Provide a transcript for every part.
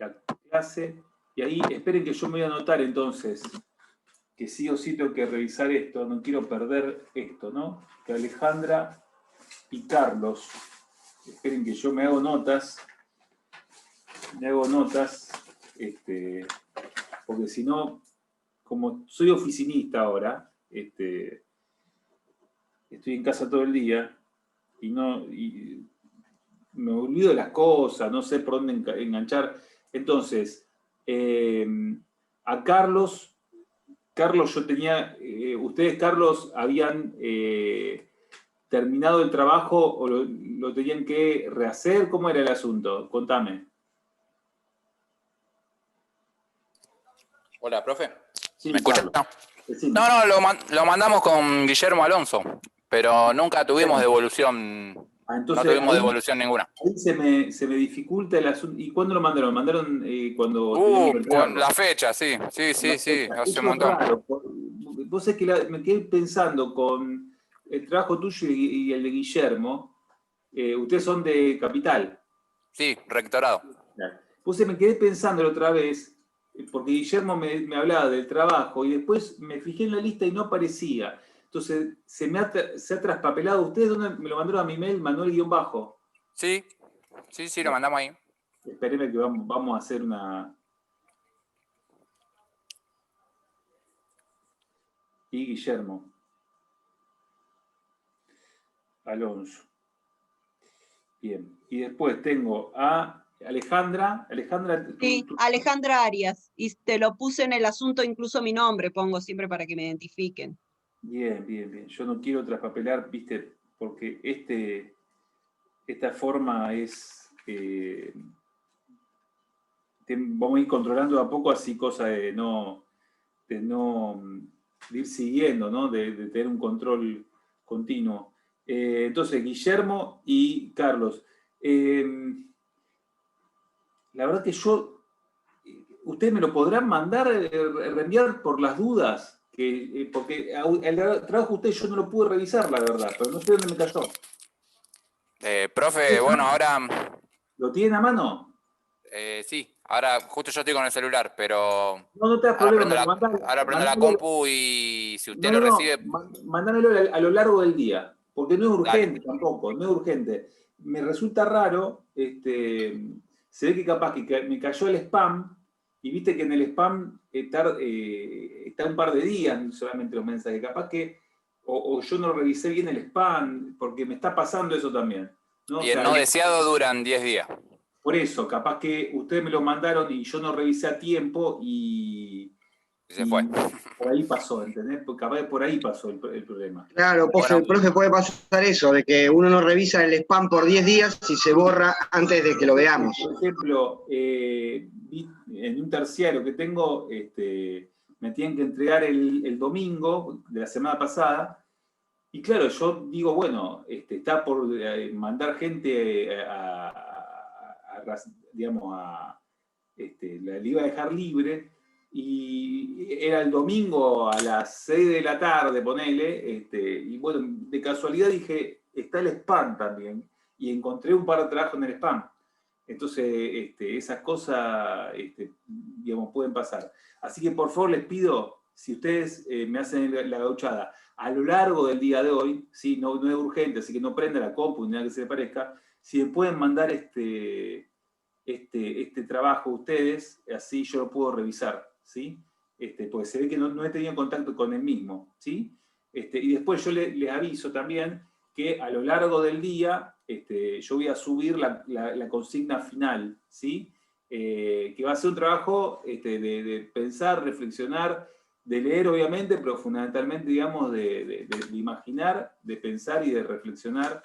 la clase. Y ahí, esperen que yo me voy a anotar entonces, que sí o sí tengo que revisar esto, no quiero perder esto, ¿no? Que Alejandra y Carlos, esperen que yo me hago notas, porque si no, como soy oficinista ahora, estoy en casa todo el día y me olvido de las cosas, no sé por dónde enganchar. Entonces, a Carlos yo tenía, ustedes, Carlos, habían terminado el trabajo o lo tenían que rehacer. ¿Cómo era el asunto? Contame. Hola, profe. Sí, ¿Me escucha? No, Lo mandamos con Guillermo Alonso, pero nunca tuvimos devolución. No entonces tuvimos devolución ninguna. ahí se me dificulta el asunto. ¿Y cuándo lo mandaron? ¿Lo mandaron cuando teníamos que Con entregarlo? la fecha, sí, hace un Eso es montón. raro. Vos sabés que me quedé pensando con el trabajo tuyo y el de Guillermo. Ustedes son de Capital. Sí, rectorado. Vos me quedé pensando la otra vez, porque Guillermo me hablaba del trabajo y después me fijé en la lista y no aparecía. Entonces, se ha traspapelado. ¿Ustedes dónde me lo mandaron a mi mail? Manuel-bajo. Sí, lo mandamos ahí. Espérenme que vamos a hacer una... Y Guillermo Alonso. Bien. Y después tengo a Alejandra. Alejandra, Sí, Alejandra Arias. Y te lo puse en el asunto, incluso mi nombre pongo siempre para que me identifiquen. Bien, bien, bien. Yo no quiero traspapelar, viste, porque esta forma es... vamos a ir controlando a poco, así cosa de de ir siguiendo, ¿no? De tener un control continuo. Entonces, Guillermo y Carlos. La verdad que ustedes me lo podrán mandar, reenviar por las dudas, porque el trabajo de ustedes yo no lo pude revisar, la verdad, pero no sé dónde me cayó. Profe, bueno, ahora ¿Lo tienen a mano? sí, ahora justo yo estoy con el celular, pero No te das problema, me lo mandan. ahora prendo la compu y si usted lo No, recibe, mándamelo a lo largo del día, porque no es dale. urgente tampoco, no es urgente. Me resulta raro, se ve que capaz que me cayó el spam, y viste que en el spam está un par de días solamente los mensajes, capaz que, o yo no revisé bien el spam, porque me está pasando eso también, ¿no? O Y el sea, no deseado duran 10 díás. por eso, capaz que ustedes me lo mandaron y yo no revisé a tiempo Y se fue. por ahí pasó, ¿entendés? Porque capaz que por ahí pasó el problema. Claro, Bueno, profe, puede pasar eso, de que uno no revisa el spam por 10 días y se borra antes de que lo veamos. Por ejemplo, en un terciario que tengo, me tienen que entregar el domingo de la semana pasada. Y claro, yo digo, bueno, está por mandar gente digamos, la iba a dejar libre. Y era el domingo a las 6 de la tarde, ponele. Y bueno, de casualidad dije, está el spam también. Y encontré un par de trabajos en el spam. Entonces, esas cosas, digamos, pueden pasar. Así que por favor les pido, si ustedes me hacen la gauchada a lo largo del día de hoy, ¿sí? No es urgente, así que no prenda la compu ni nada que se le parezca, si me pueden mandar este trabajo ustedes, así yo lo puedo revisar, ¿sí? Porque se ve que no he tenido contacto con el mismo, ¿sí? Y después yo les aviso también que a lo largo del día yo voy a subir la consigna final, ¿sí? Que va a ser un trabajo de pensar, reflexionar, de leer obviamente, pero fundamentalmente, digamos, de imaginar, de pensar y de reflexionar,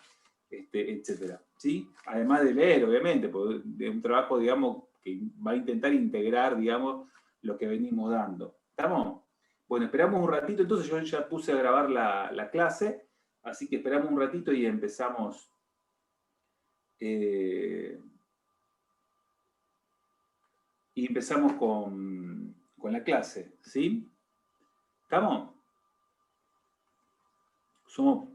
etcétera, ¿sí? Además de leer, obviamente, porque de un trabajo, digamos, que va a intentar integrar, digamos, lo que venimos dando. ¿Estamos? Bueno, esperamos un ratito, entonces yo ya puse a grabar la clase, así que esperamos un ratito y empezamos. Y empezamos con la clase, ¿sí? ¿Estamos? Somos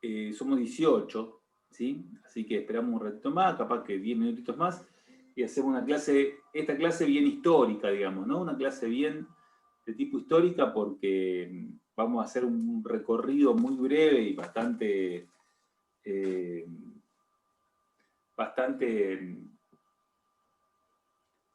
18, ¿sí? Así que esperamos un ratito más, capaz que 10 minutitos más. y hacemos una clase, esta clase bien histórica, digamos, ¿no? Una clase bien de tipo histórica porque vamos a hacer un recorrido muy breve y bastante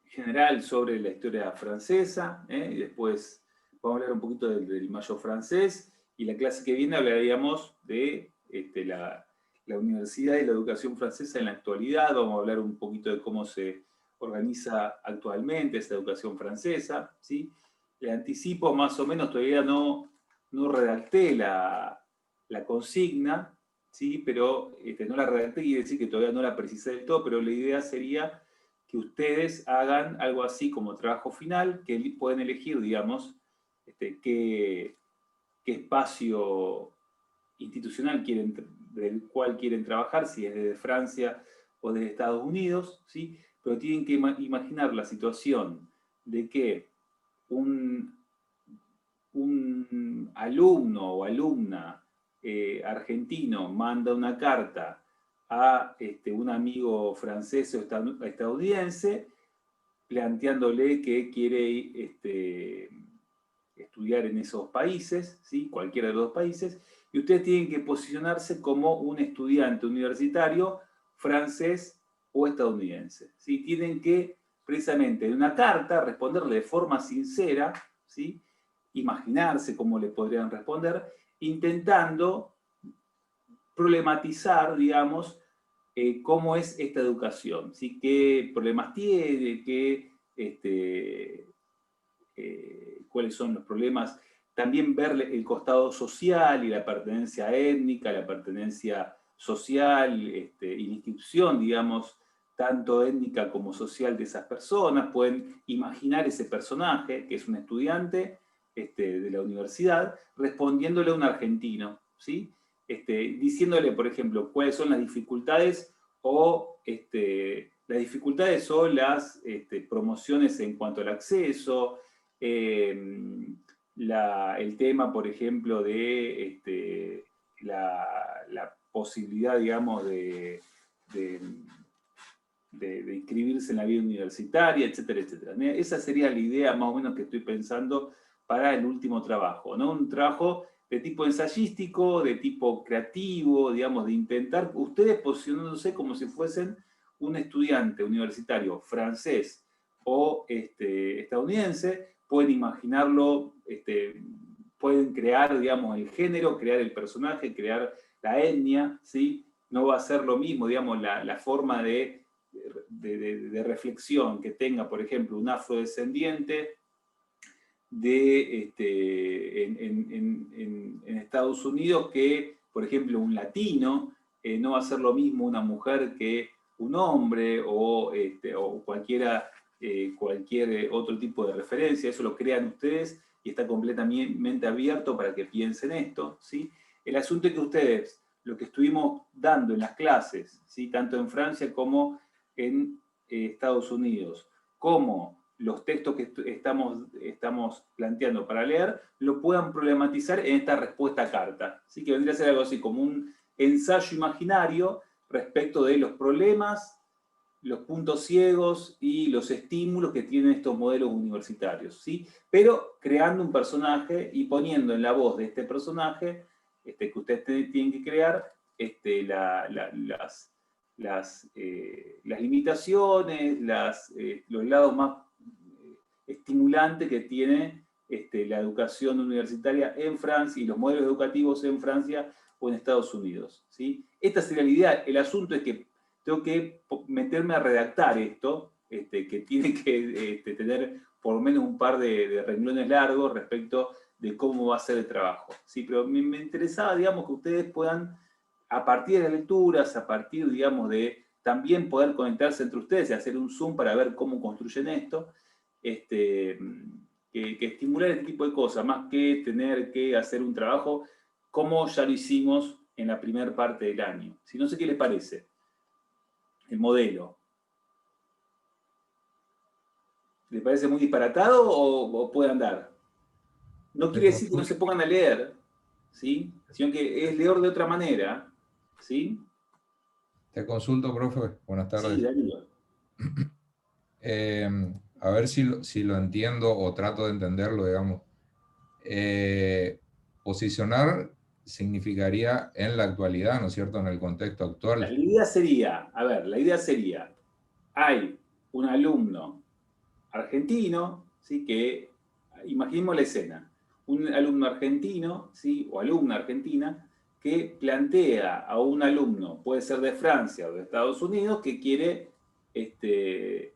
general sobre la historia francesa, y después vamos a hablar un poquito del Mayo francés, y la clase que viene hablaríamos de la universidad y la educación francesa en la actualidad. Vamos a hablar un poquito de cómo se organiza actualmente esa educación francesa, ¿sí? Le anticipo más o menos, todavía no redacté la consigna, ¿sí? Pero no la redacté, quiere decir que todavía no la precisé del todo, pero la idea sería que ustedes hagan algo así como trabajo final, que pueden elegir, digamos, qué espacio institucional del cual quieren trabajar, si es desde Francia o desde Estados Unidos, ¿sí? Pero tienen que imaginar la situación de que un alumno o alumna argentino manda una carta a un amigo francés o estadounidense planteándole que quiere estudiar en esos países, ¿sí? Cualquiera de los dos países, y ustedes tienen que posicionarse como un estudiante universitario francés o estadounidense, ¿sí? Tienen que, precisamente, en una carta, responderle de forma sincera, ¿sí? Imaginarse cómo le podrían responder, intentando problematizar, digamos, cómo es esta educación, ¿sí? Qué problemas tiene, cuáles son los problemas. También ver el costado social y la pertenencia étnica, la pertenencia social y la inscripción, digamos, tanto étnica como social de esas personas. Pueden imaginar ese personaje, que es un estudiante de la universidad, respondiéndole a un argentino, ¿sí? Diciéndole, por ejemplo, cuáles son las dificultades o las dificultades o las promociones en cuanto al acceso, el tema, por ejemplo, de la posibilidad, digamos, de inscribirse en la vida universitaria, etcétera, etcétera. Esa sería la idea más o menos que estoy pensando para el último trabajo, ¿no? Un trabajo de tipo ensayístico, de tipo creativo, digamos, de intentar ustedes posicionándose como si fuesen un estudiante universitario francés o estadounidense. Pueden imaginarlo, pueden crear, digamos, el género, crear el personaje, crear la etnia, ¿sí? No va a ser lo mismo, digamos, la forma de reflexión que tenga, por ejemplo, un afrodescendiente en Estados Unidos que, por ejemplo, un latino. No va a ser lo mismo una mujer que un hombre o cualquier otro tipo de referencia. Eso lo crean ustedes y está completamente abierto para que piensen esto, ¿sí? El asunto es que ustedes, lo que estuvimos dando en las clases, ¿sí? Tanto en Francia como en Estados Unidos, como los textos que estamos planteando para leer, lo puedan problematizar en esta respuesta a carta. ¿Sí? Que vendría a ser algo así como un ensayo imaginario respecto de los problemas, los puntos ciegos y los estímulos que tienen estos modelos universitarios, ¿sí? Pero creando un personaje y poniendo en la voz de este personaje que ustedes tienen que crear las limitaciones, los lados más estimulantes que tiene la educación universitaria en Francia y los modelos educativos en Francia o en Estados Unidos, ¿sí? Esta sería la idea. El asunto es que tengo que meterme a redactar esto, que tiene que tener por lo menos un par de renglones largos respecto de cómo va a ser el trabajo, ¿sí? Pero me interesaba, digamos, que ustedes puedan, a partir de las lecturas, a partir, digamos, de también poder conectarse entre ustedes y hacer un Zoom para ver cómo construyen esto, que estimular este tipo de cosas, más que tener que hacer un trabajo como ya lo hicimos en la primera parte del año. Si no sé qué les parece el modelo. ¿Les parece muy disparatado o puede andar? No quiere decir que no se pongan a leer, ¿sí? Sino que es leer de otra manera, ¿sí? Te consulto, profe. Buenas tardes. Sí, Darío. A ver si lo entiendo o trato de entenderlo, digamos. Posicionar significaría en la actualidad, ¿no es cierto?, en el contexto La actual. idea sería, a ver, la idea sería, hay un alumno argentino, ¿sí? Que, imaginemos la escena, un alumno argentino, ¿sí? O alumna argentina, que plantea a un alumno, puede ser de Francia o de Estados Unidos, que quiere, le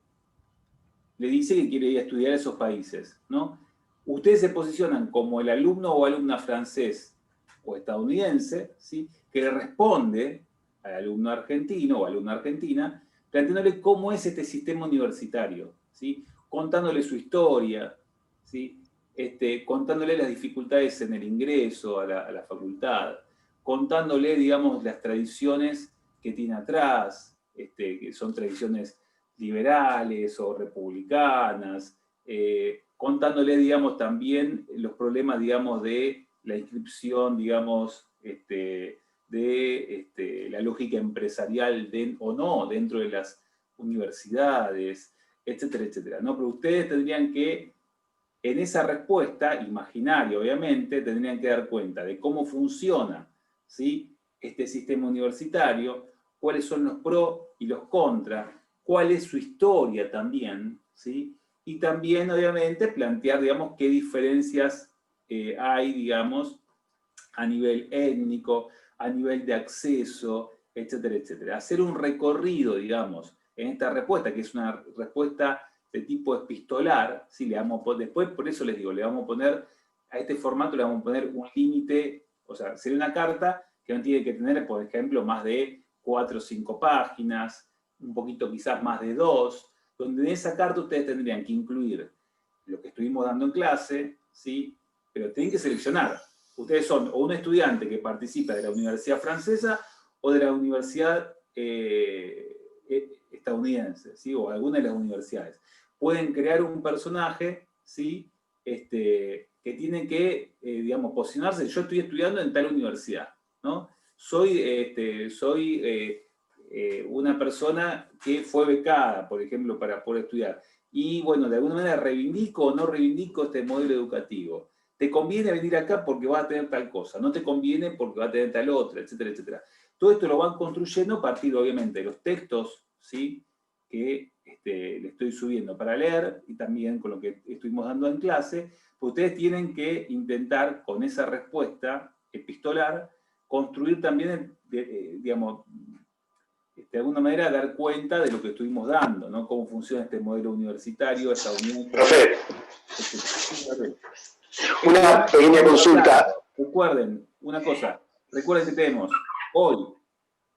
dice que quiere ir a estudiar a esos países, ¿no? Ustedes se posicionan como el alumno o alumna francés o estadounidense, ¿sí? Que le responde al alumno argentino o alumna argentina, planteándole cómo es este sistema universitario, ¿sí? Contándole su historia, ¿sí? Contándole las dificultades en el ingreso a la facultad, contándole, digamos, las tradiciones que tiene atrás, que son tradiciones liberales o republicanas, contándole, digamos, también los problemas, digamos, de la inscripción, digamos, de la lógica empresarial o no dentro de las universidades, etcétera, etcétera, ¿no? Pero ustedes tendrían que, en esa respuesta, imaginaria obviamente, tendrían que dar cuenta de cómo funciona, ¿sí? Este sistema universitario, cuáles son los pros y los contras, cuál es su historia también, ¿sí? Y también, obviamente, plantear, digamos, qué diferencias hay, digamos, a nivel étnico, a nivel de acceso, etcétera, etcétera. Hacer un recorrido, digamos, en esta respuesta, que es una respuesta de tipo epistolar, ¿sí? Después, por eso les digo, le vamos a poner, a este formato le vamos a poner un límite, o sea, sería una carta que no tiene que tener, por ejemplo, más de 4 o 5 páginas, un poquito quizás más de 2, donde en esa carta ustedes tendrían que incluir lo que estuvimos dando en clase, ¿sí? Pero tienen que seleccionar. Ustedes son o un estudiante que participa de la Universidad Francesa o de la Universidad estadounidense, ¿sí? O alguna de las universidades. Pueden crear un personaje, ¿sí? Que tiene que, digamos, posicionarse. Yo estoy estudiando en tal universidad, ¿no? Soy una persona que fue becada, por ejemplo, para poder estudiar. Y bueno, de alguna manera reivindico o no reivindico este modelo educativo. Te conviene venir acá porque vas a tener tal cosa, no te conviene porque va a tener tal otra, etcétera, etcétera. Todo esto lo van construyendo a partir, obviamente, de los textos, ¿sí? Que le estoy subiendo para leer y también con lo que estuvimos dando en clase, pues ustedes tienen que intentar, con esa respuesta epistolar, construir también, digamos, de alguna manera dar cuenta de lo que estuvimos dando, ¿no? Cómo funciona este modelo universitario estadounidense. Profe, una pequeña consulta. Recuerden una cosa, recuerden que tenemos hoy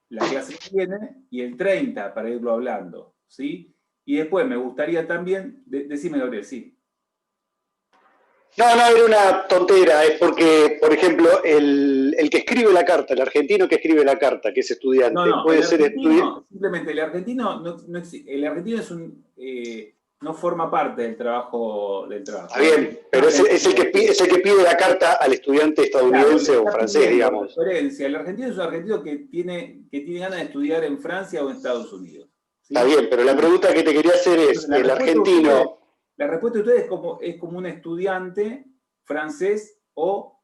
la clase que viene y el 30 para irlo hablando, ¿sí? Y después me gustaría también, decime, Gabriel, sí. No, era una tontera, es porque, por ejemplo, el que escribe la carta, el argentino que escribe la carta, que es estudiante, puede ser estudiante. Simplemente el argentino no forma parte del trabajo. Está bien, pero es el que pide la carta al estudiante estadounidense, claro, o francés, digamos. Referencia. El argentino es un argentino que tiene ganas de estudiar en Francia o en Estados Unidos, ¿sí? Está bien, pero la pregunta que te quería hacer es, el argentino... La respuesta de ustedes es como un estudiante francés o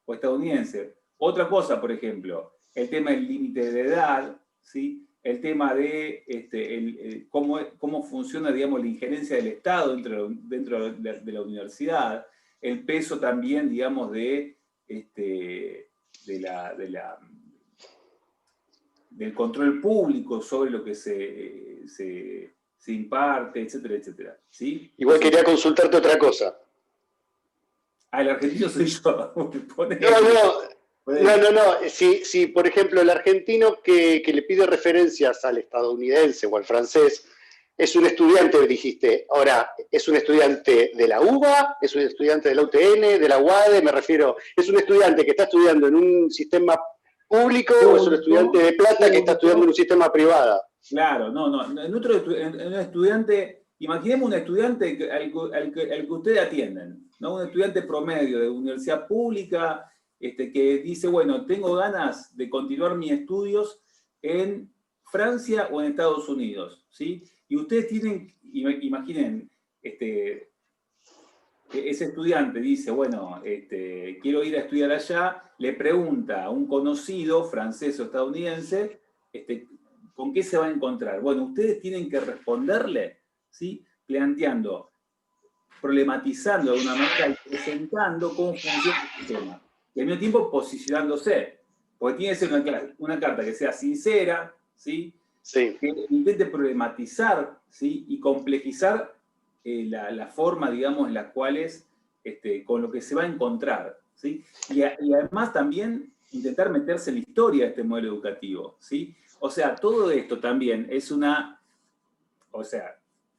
estadounidense. Otra cosa, por ejemplo, el tema del límite de edad, ¿sí? El tema de cómo funciona, digamos, la injerencia del Estado dentro de la universidad, el peso también, digamos, del control público sobre lo que se imparte, etcétera, etcétera, ¿sí? Igual quería consultarte otra cosa. El argentino soy yo. No. Si, por ejemplo, el argentino que le pide referencias al estadounidense o al francés es un estudiante, dijiste. Ahora, ¿es un estudiante de la UBA? ¿Es un estudiante de la UTN? ¿De la UADE? Me refiero, ¿es un estudiante que está estudiando en un sistema público o es un estudiante de plata que está estudiando en un sistema privado? Claro, no. En un estudiante, imaginemos un estudiante al que ustedes atienden, ¿no? Un estudiante promedio de universidad pública que dice, bueno, tengo ganas de continuar mis estudios en Francia o en Estados Unidos, ¿sí? Y ustedes tienen, imaginen, que ese estudiante dice, bueno, quiero ir a estudiar allá, le pregunta a un conocido francés o estadounidense, ¿con qué se va a encontrar? Bueno, ustedes tienen que responderle, ¿sí? Planteando, problematizando de una manera y presentando cómo funciona el sistema. Y al mismo tiempo posicionándose, porque tiene que ser una carta que sea sincera, ¿sí? Sí. Que intente problematizar, ¿sí? Y complejizar la forma, digamos, en la cual es, con lo que se va a encontrar, ¿sí? Y además también intentar meterse en la historia de este modelo educativo, ¿sí? O sea, todo esto también es o sea,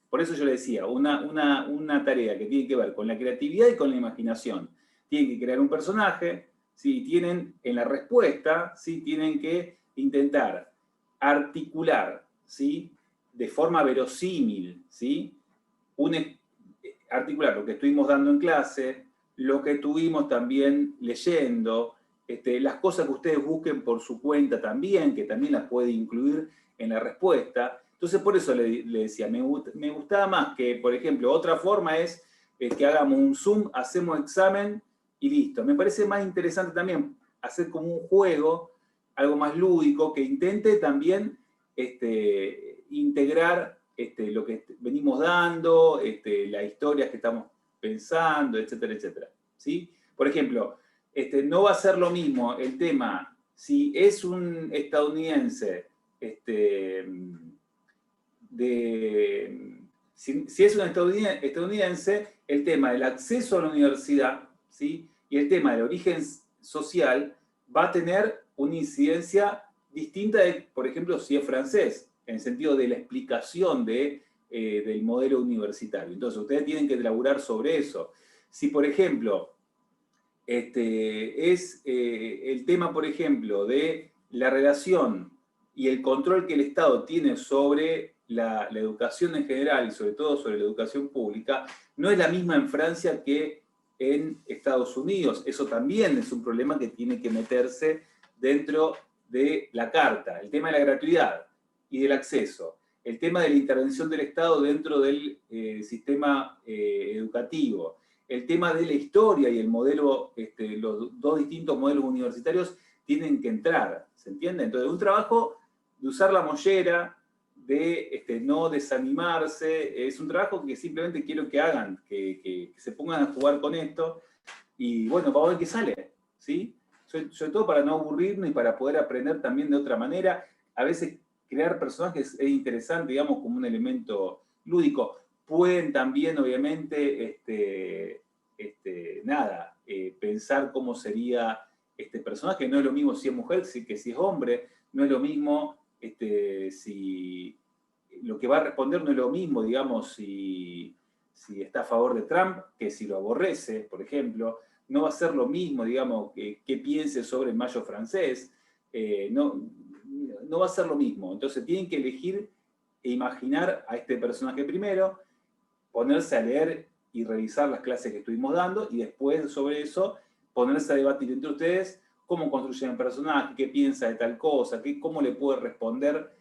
por eso yo le decía, una tarea que tiene que ver con la creatividad y con la imaginación. Tienen que crear un personaje, ¿sí? Tienen en la respuesta, ¿sí? Tienen que intentar articular, ¿sí? De forma verosímil, ¿sí? Articular lo que estuvimos dando en clase, lo que estuvimos también leyendo, las cosas que ustedes busquen por su cuenta también, que también las puede incluir en la respuesta. Entonces, por eso le decía, me gustaba más que, por ejemplo, otra forma es que hagamos un Zoom, hacemos examen y listo. Me parece más interesante también hacer como un juego, algo más lúdico, que intente también integrar lo que venimos dando, las historias que estamos pensando, etcétera, etcétera. ¿Sí? Por ejemplo, no va a ser lo mismo el tema, si es un estadounidense, si es un estadounidense, el tema del acceso a la universidad, ¿sí? Y el tema del origen social va a tener una incidencia distinta de, por ejemplo, si es francés, en el sentido de la explicación del modelo universitario. Entonces, ustedes tienen que elaborar sobre eso. Si, por ejemplo, es el tema, por ejemplo, de la relación y el control que el Estado tiene sobre la educación en general y sobre todo sobre la educación pública, no es la misma en Francia que en Estados Unidos. Eso también es un problema que tiene que meterse dentro de la Carta. El tema de la gratuidad y del acceso. El tema de la intervención del Estado dentro del sistema educativo. El tema de la historia y el modelo, los dos distintos modelos universitarios tienen que entrar, ¿se entiende? Entonces, un trabajo de usar la mollera, de no desanimarse, es un trabajo que simplemente quiero que hagan, que se pongan a jugar con esto, y bueno, vamos a ver qué sale, ¿sí? Sobre todo para no aburrirnos y para poder aprender también de otra manera. A veces crear personajes es interesante, digamos, como un elemento lúdico. Pueden también, obviamente, pensar cómo sería este personaje. No es lo mismo si es mujer que si es hombre. No es lo mismo si lo que va a responder no es lo mismo, digamos, si está a favor de Trump que si lo aborrece, por ejemplo. No va a ser lo mismo, digamos, que piense sobre el mayo francés. No va a ser lo mismo. Entonces tienen que elegir e imaginar a este personaje primero, ponerse a leer y revisar las clases que estuvimos dando y después sobre eso ponerse a debatir entre ustedes cómo construyen el personaje, qué piensa de tal cosa, cómo le puede responder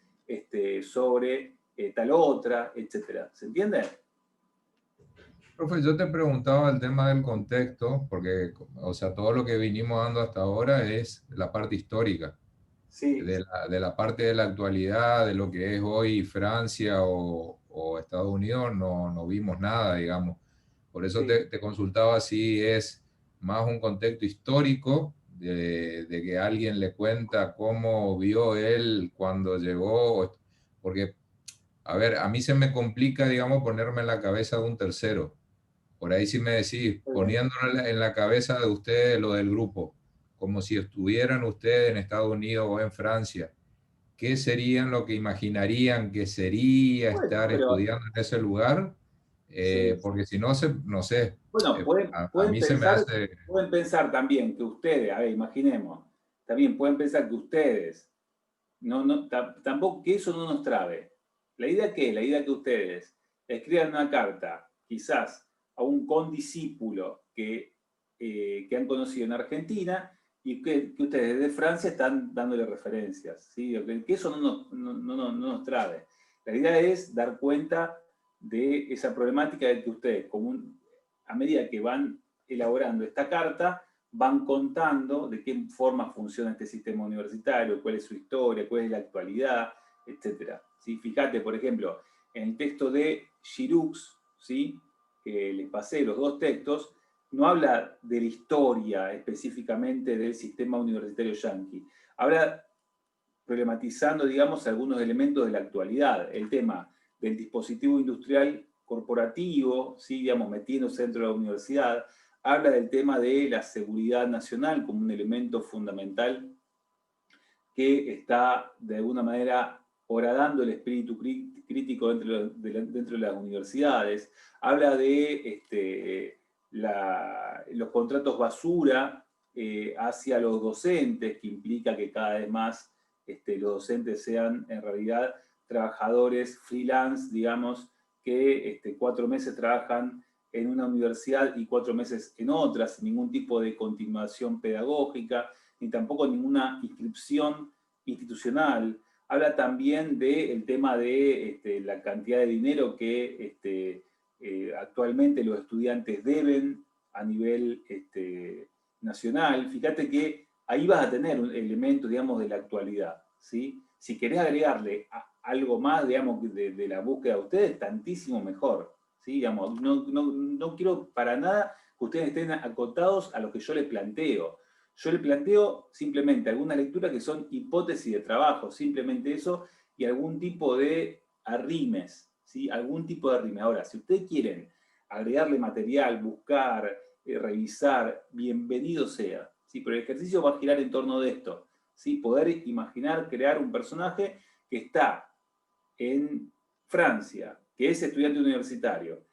sobre tal otra, etc. ¿Se entiende? Profe, yo te preguntaba el tema del contexto, porque, o sea, todo lo que vinimos dando hasta ahora es la parte histórica, Sí. de la parte de la actualidad, de lo que es hoy Francia o Estados Unidos, no vimos nada, digamos. Por eso Sí. te consultaba si es más un contexto histórico, de que alguien le cuenta cómo vio él cuando llegó, porque, a ver, a mí se me complica, digamos, ponerme en la cabeza de un tercero. Por ahí sí me decís, poniéndolo en la cabeza de ustedes, lo del grupo, como si estuvieran ustedes en Estados Unidos o en Francia, ¿qué serían lo que imaginarían que sería Bueno, estar pero estudiando en ese lugar? sí. Porque si no, no sé, Bueno, a mí se me hace... pueden pensar también que ustedes, a ver, imaginemos, también pueden pensar que ustedes, tampoco que eso no nos trabe. La idea que ustedes escriban una carta, quizás a un condiscípulo que han conocido en Argentina y que ustedes desde Francia están dándole referencias, ¿sí? Que eso no nos trabe. La idea es dar cuenta de esa problemática de que ustedes, a medida que van elaborando esta carta, van contando de qué forma funciona este sistema universitario, cuál es su historia, cuál es la actualidad, etc. ¿Sí? Fíjate, por ejemplo, en el texto de Giroux, ¿sí? Que les pasé los dos textos, no habla de la historia específicamente del sistema universitario yanqui. Habla problematizando, digamos, algunos elementos de la actualidad. El tema del dispositivo industrial corporativo, ¿sí? Digamos, metiéndose dentro de la universidad. Habla del tema de la seguridad nacional como un elemento fundamental que está, de alguna manera, horadando el espíritu crítico dentro de las universidades. Habla de los contratos basura hacia los docentes, que implica que cada vez más los docentes sean, en realidad, trabajadores freelance, digamos, que 4 meses trabajan en una universidad y 4 meses en otra, sin ningún tipo de continuación pedagógica, ni tampoco ninguna inscripción institucional. Habla también del tema de la cantidad de dinero que actualmente los estudiantes deben a nivel nacional. Fíjate que ahí vas a tener un elemento, digamos, de la actualidad, ¿sí? Si querés agregarle algo más, digamos, de la búsqueda de ustedes, tantísimo mejor, ¿sí? Digamos, no quiero para nada que ustedes estén acotados a lo que yo les planteo. Yo les planteo simplemente algunas lecturas que son hipótesis de trabajo, simplemente eso, y algún tipo de arrimes, ¿sí? Algún tipo de arrimes. Ahora, si ustedes quieren agregarle material, buscar, revisar, bienvenido sea, ¿sí? Pero el ejercicio va a girar en torno de esto, ¿sí? Poder imaginar, crear un personaje que está en Francia, que es estudiante universitario,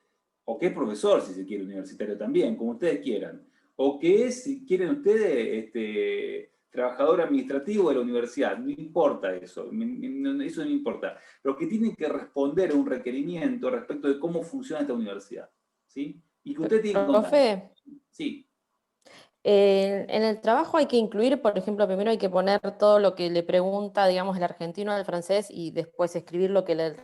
o que es profesor, si se quiere, universitario también, como ustedes quieran, o que es, si quieren ustedes, trabajador administrativo de la universidad, no importa eso, eso no importa. Lo que tienen que responder a un requerimiento respecto de cómo funciona esta universidad, ¿sí? Y que usted tiene que contar. Profe, Sí. en el trabajo hay que incluir, por ejemplo, primero hay que poner todo lo que le pregunta, digamos, el argentino al francés y después escribir lo que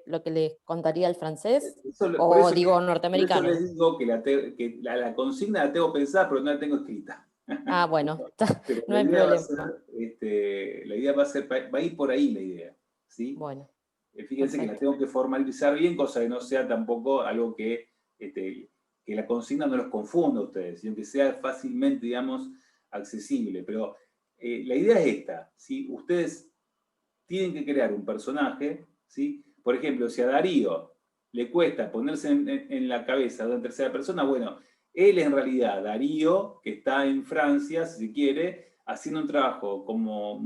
lo que le contaría el francés, Por o eso digo, por eso norteamericano. les digo que la consigna la tengo pensada, pero no la tengo escrita. Ah, bueno, Pero no hay problema. la idea va a ir por ahí la idea, ¿sí? Bueno, Fíjense que la perfecto. tengo que formalizar bien, cosa que no sea tampoco algo que la consigna no los confunda a ustedes, sino que sea fácilmente, digamos, accesible. Pero la idea es esta, ¿sí? Ustedes tienen que crear un personaje, ¿sí? Por ejemplo, si a Darío le cuesta ponerse en la cabeza de una tercera persona, bueno, él en realidad, Darío, que está en Francia, si se quiere, haciendo un trabajo como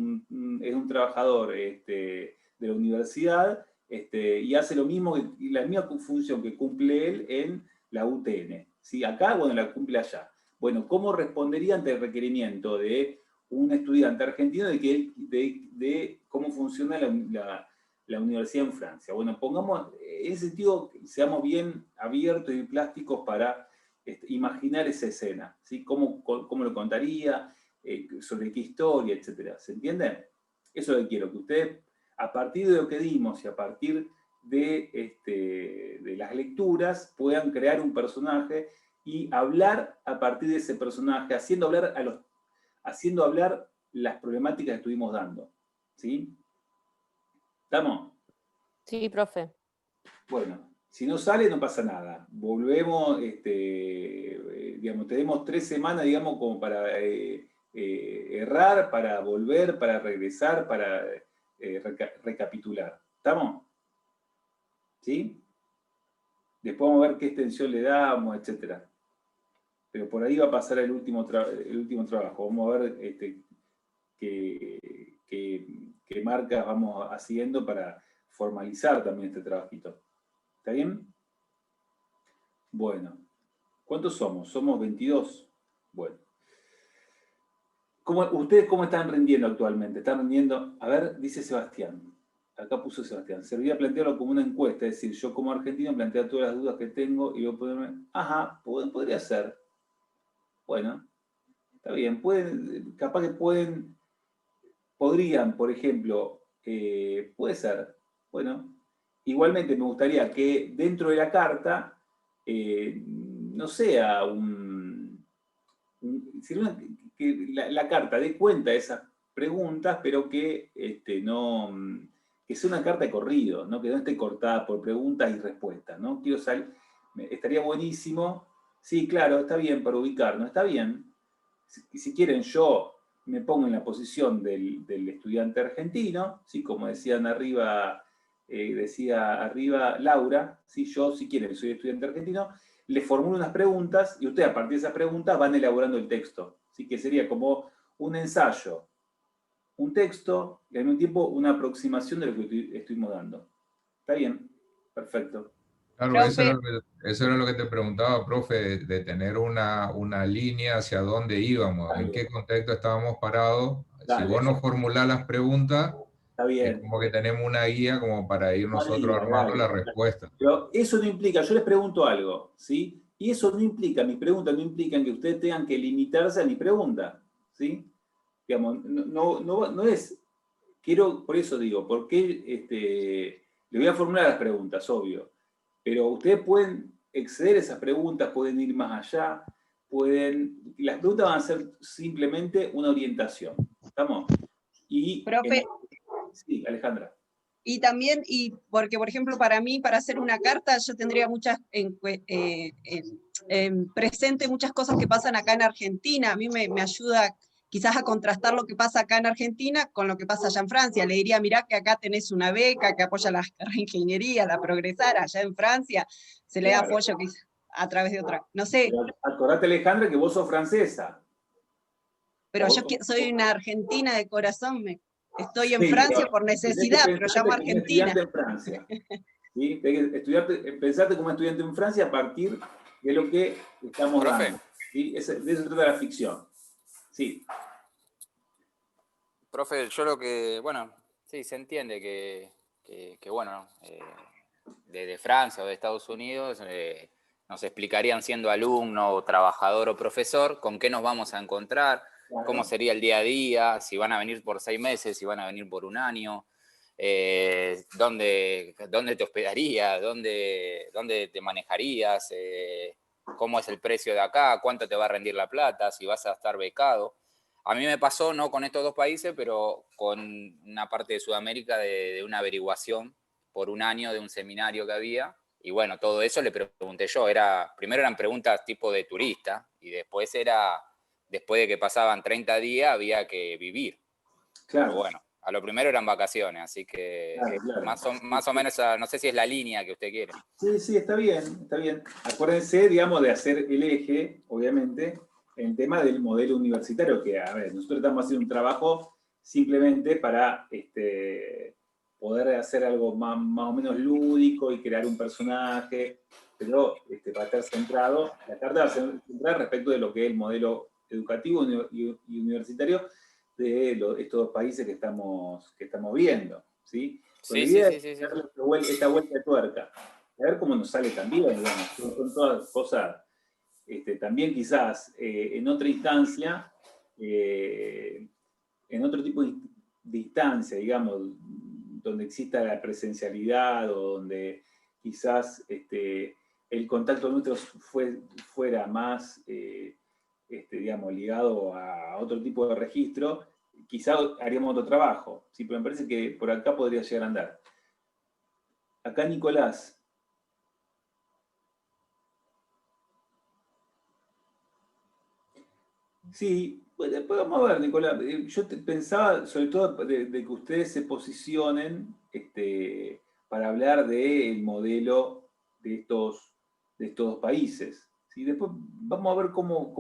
es un trabajador de la universidad, y hace lo mismo, la misma función que cumple él en la UTN. ¿Sí? Acá, bueno, la cumple allá. Bueno, ¿cómo respondería ante el requerimiento de un estudiante argentino de cómo funciona la universidad en Francia? Bueno, pongamos, en ese sentido, seamos bien abiertos y plásticos para imaginar esa escena, ¿sí? ¿Cómo lo contaría? ¿Sobre qué historia? Etcétera. ¿Se entiende? Eso es lo que quiero, que ustedes, a partir de lo que dimos y a partir de las lecturas, puedan crear un personaje y hablar a partir de ese personaje, haciendo hablar las problemáticas que estuvimos dando. ¿Sí? ¿Estamos? Sí, profe. Bueno, si no sale, no pasa nada. Volvemos, digamos, tenemos 3 semanas, digamos, como para errar, para volver, para regresar, para recapitular. ¿Estamos? ¿Sí? Después vamos a ver qué extensión le damos, etcétera. Pero por ahí va a pasar el último trabajo. Vamos a ver qué marcas vamos haciendo para formalizar también este trabajito. ¿Está bien? Bueno. ¿Cuántos somos? Somos 22. Bueno. ¿Ustedes cómo están rindiendo actualmente? ¿Están rindiendo? A ver, dice Sebastián. Acá puso Sebastián. Serviría plantearlo como una encuesta, es decir, yo como argentino plantear todas las dudas que tengo y luego ponerme... Ajá, podría ser. Bueno, está bien. Capaz que podrían, por ejemplo, puede ser. Bueno, igualmente me gustaría que dentro de la carta no sea que la carta dé cuenta de esas preguntas, pero que no, que sea una carta de corrido, ¿no? Que no esté cortada por preguntas y respuestas, ¿no? Estaría buenísimo. Sí, claro, está bien para ubicar, ¿no? Está bien. Si quieren, yo me pongo en la posición del estudiante argentino, ¿sí? Como decía arriba Laura, ¿sí? Yo, si quieren, soy estudiante argentino, le formulo unas preguntas y ustedes a partir de esas preguntas van elaborando el texto. ¿Sí? Que sería como un ensayo, un texto y al mismo tiempo una aproximación de lo que estuvimos dando. ¿Está bien? Perfecto. Claro, Profe, eso era lo que te preguntaba, profe, de tener una línea hacia dónde íbamos, en qué contexto estábamos parados. Si Dale. vos nos formulás las preguntas, Está es bien. como que tenemos una guía como para ir nosotros armando la respuesta. Pero eso no implica, yo les pregunto algo, ¿sí? Y eso no implica, mi pregunta no implica que ustedes tengan que limitarse a mi pregunta, ¿sí? Digamos, no es, quiero, por eso digo, porque le voy a formular las preguntas, obvio, pero ustedes pueden exceder esas preguntas, pueden ir más allá, las preguntas van a ser simplemente una orientación, ¿estamos? profe, Sí, Alejandra. y también, porque por ejemplo para mí, para hacer una carta, yo tendría presente muchas cosas que pasan acá en Argentina. A mí me ayuda quizás a contrastar lo que pasa acá en Argentina con lo que pasa allá en Francia. Le diría, mirá que acá tenés una beca que apoya la ingeniería, la progresar, allá en Francia se le da apoyo quizás a través de otra, no sé. Pero acordate, Alejandra, que vos sos francesa. Pero yo soy una argentina de corazón, estoy en Sí, Francia pero por tenés que necesidad, pero pensarte llamo como un Argentina. estudiante en Francia. ¿Sí? Tenés que pensarte como estudiante en Francia a partir de lo que estamos Profe, dando. ¿Sí? De eso trata la ficción. Sí. profe, yo lo que, bueno, sí, se entiende que bueno, de Francia o de Estados Unidos nos explicarían siendo alumno, trabajador o profesor con qué nos vamos a encontrar, Claro. cómo sería el día a día, si van a venir por 6 meses, si van a venir por un año, dónde te hospedarías, dónde te manejarías, cómo es el precio de acá, cuánto te va a rendir la plata, si vas a estar becado. A mí me pasó, no con estos dos países, pero con una parte de Sudamérica de una averiguación por un año de un seminario que había. Y bueno, todo eso le pregunté yo. Primero eran preguntas tipo de turista y después después de que pasaban 30 días, había que vivir. Claro. Pero bueno, a lo primero eran vacaciones, así que Claro. más o menos, no sé si es la línea que usted quiere. Sí, está bien, está bien. Acuérdense, digamos, de hacer el eje, obviamente, en el tema del modelo universitario, que, a ver, nosotros estamos haciendo un trabajo simplemente para poder hacer algo más o menos lúdico y crear un personaje, pero va a estar centrado, la carta va a ser centrada respecto de lo que es el modelo educativo y universitario de estos dos países que estamos viendo, ¿sí? Con la idea de darle esta vuelta de tuerca, a ver cómo nos sale también, digamos, son todas cosas, también quizás en otra instancia, en otro tipo de instancia, digamos, donde exista la presencialidad o donde quizás el contacto nuestro fuera más, digamos, ligado a otro tipo de registro, quizás haríamos otro trabajo, ¿sí? Pero me parece que por acá podría llegar a andar. Acá Nicolás. Sí, pues después vamos a ver, Nicolás. Yo pensaba, sobre todo, de que ustedes se posicionen para hablar del modelo de estos dos países. ¿Sí? Después vamos a ver cómo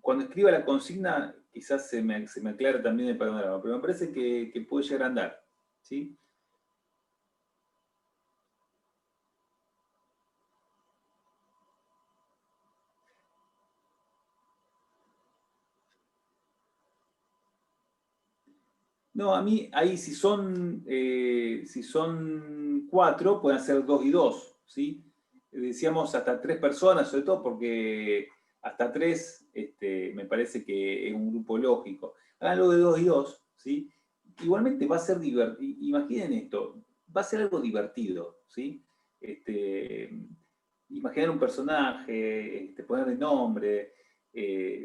cuando escriba la consigna, quizás se me aclara también el panorama, pero me parece que puede llegar a andar. ¿Sí? No, a mí ahí si son 4, pueden ser 2 y 2, ¿sí? Decíamos hasta 3 personas, sobre todo porque hasta 3 me parece que es un grupo lógico. Háganlo de 2 y 2, ¿sí? Igualmente va a ser divertido. Imaginen esto, va a ser algo divertido, ¿sí? Imaginar un personaje, ponerle nombre,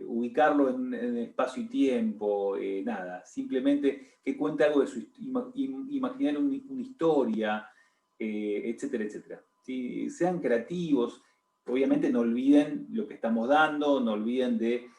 ubicarlo en espacio y tiempo, nada, simplemente que cuente algo de su imaginar una historia, etcétera, etcétera. ¿Sí? Sean creativos, obviamente no olviden lo que estamos dando, no olviden de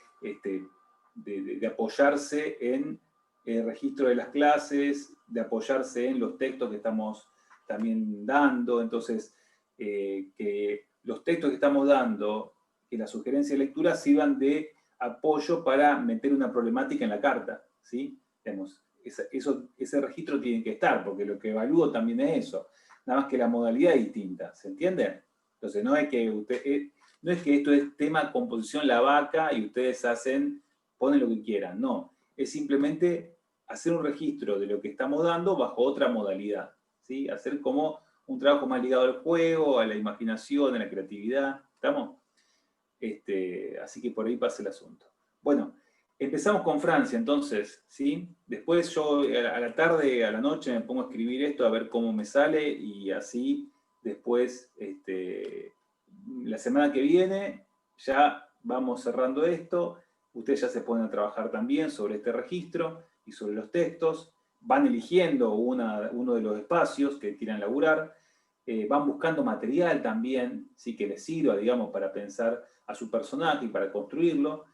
apoyarse en el registro de las clases, de apoyarse en los textos que estamos también dando, entonces que los textos que estamos dando, que las sugerencias de lectura sirvan de apoyo para meter una problemática en la carta, ¿sí? Digamos, ese registro tiene que estar, porque lo que evalúo también es eso, nada más que la modalidad es distinta, ¿se entiende? Entonces no es que esto es tema composición la vaca y ustedes ponen lo que quieran, no, es simplemente hacer un registro de lo que estamos dando bajo otra modalidad, ¿sí? Hacer como un trabajo más ligado al juego, a la imaginación, a la creatividad, ¿estamos? Así que por ahí pasa el asunto. Bueno, empezamos con Francia entonces, ¿sí? Después yo a la tarde, a la noche me pongo a escribir esto a ver cómo me sale y así después, la semana que viene ya vamos cerrando esto, ustedes ya se ponen a trabajar también sobre este registro y sobre los textos, van eligiendo uno de los espacios que quieran laburar, van buscando material también, sí, que les sirva, digamos, para pensar a su personaje y para construirlo.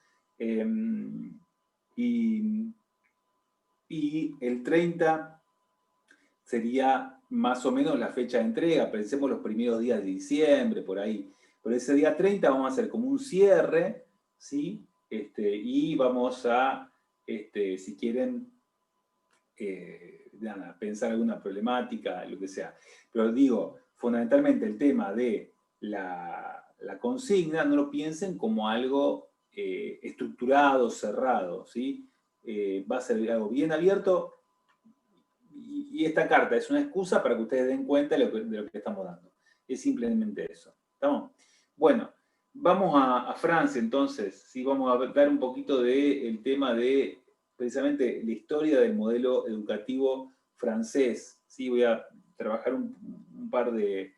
Y el 30 sería más o menos la fecha de entrega, pensemos los primeros días de diciembre, por ahí. Por ese día 30 vamos a hacer como un cierre, ¿sí? Y vamos a, si quieren, nada, pensar alguna problemática, lo que sea. Pero digo, fundamentalmente el tema de la consigna, no lo piensen como algo estructurado, cerrado, ¿sí? Va a ser algo bien abierto y esta carta es una excusa para que ustedes den cuenta de lo que estamos dando. Es simplemente eso. ¿Estamos? Bueno, vamos a Francia entonces, ¿sí? Vamos a dar un poquito del tema de precisamente la historia del modelo educativo francés. ¿Sí? Voy a trabajar un par de,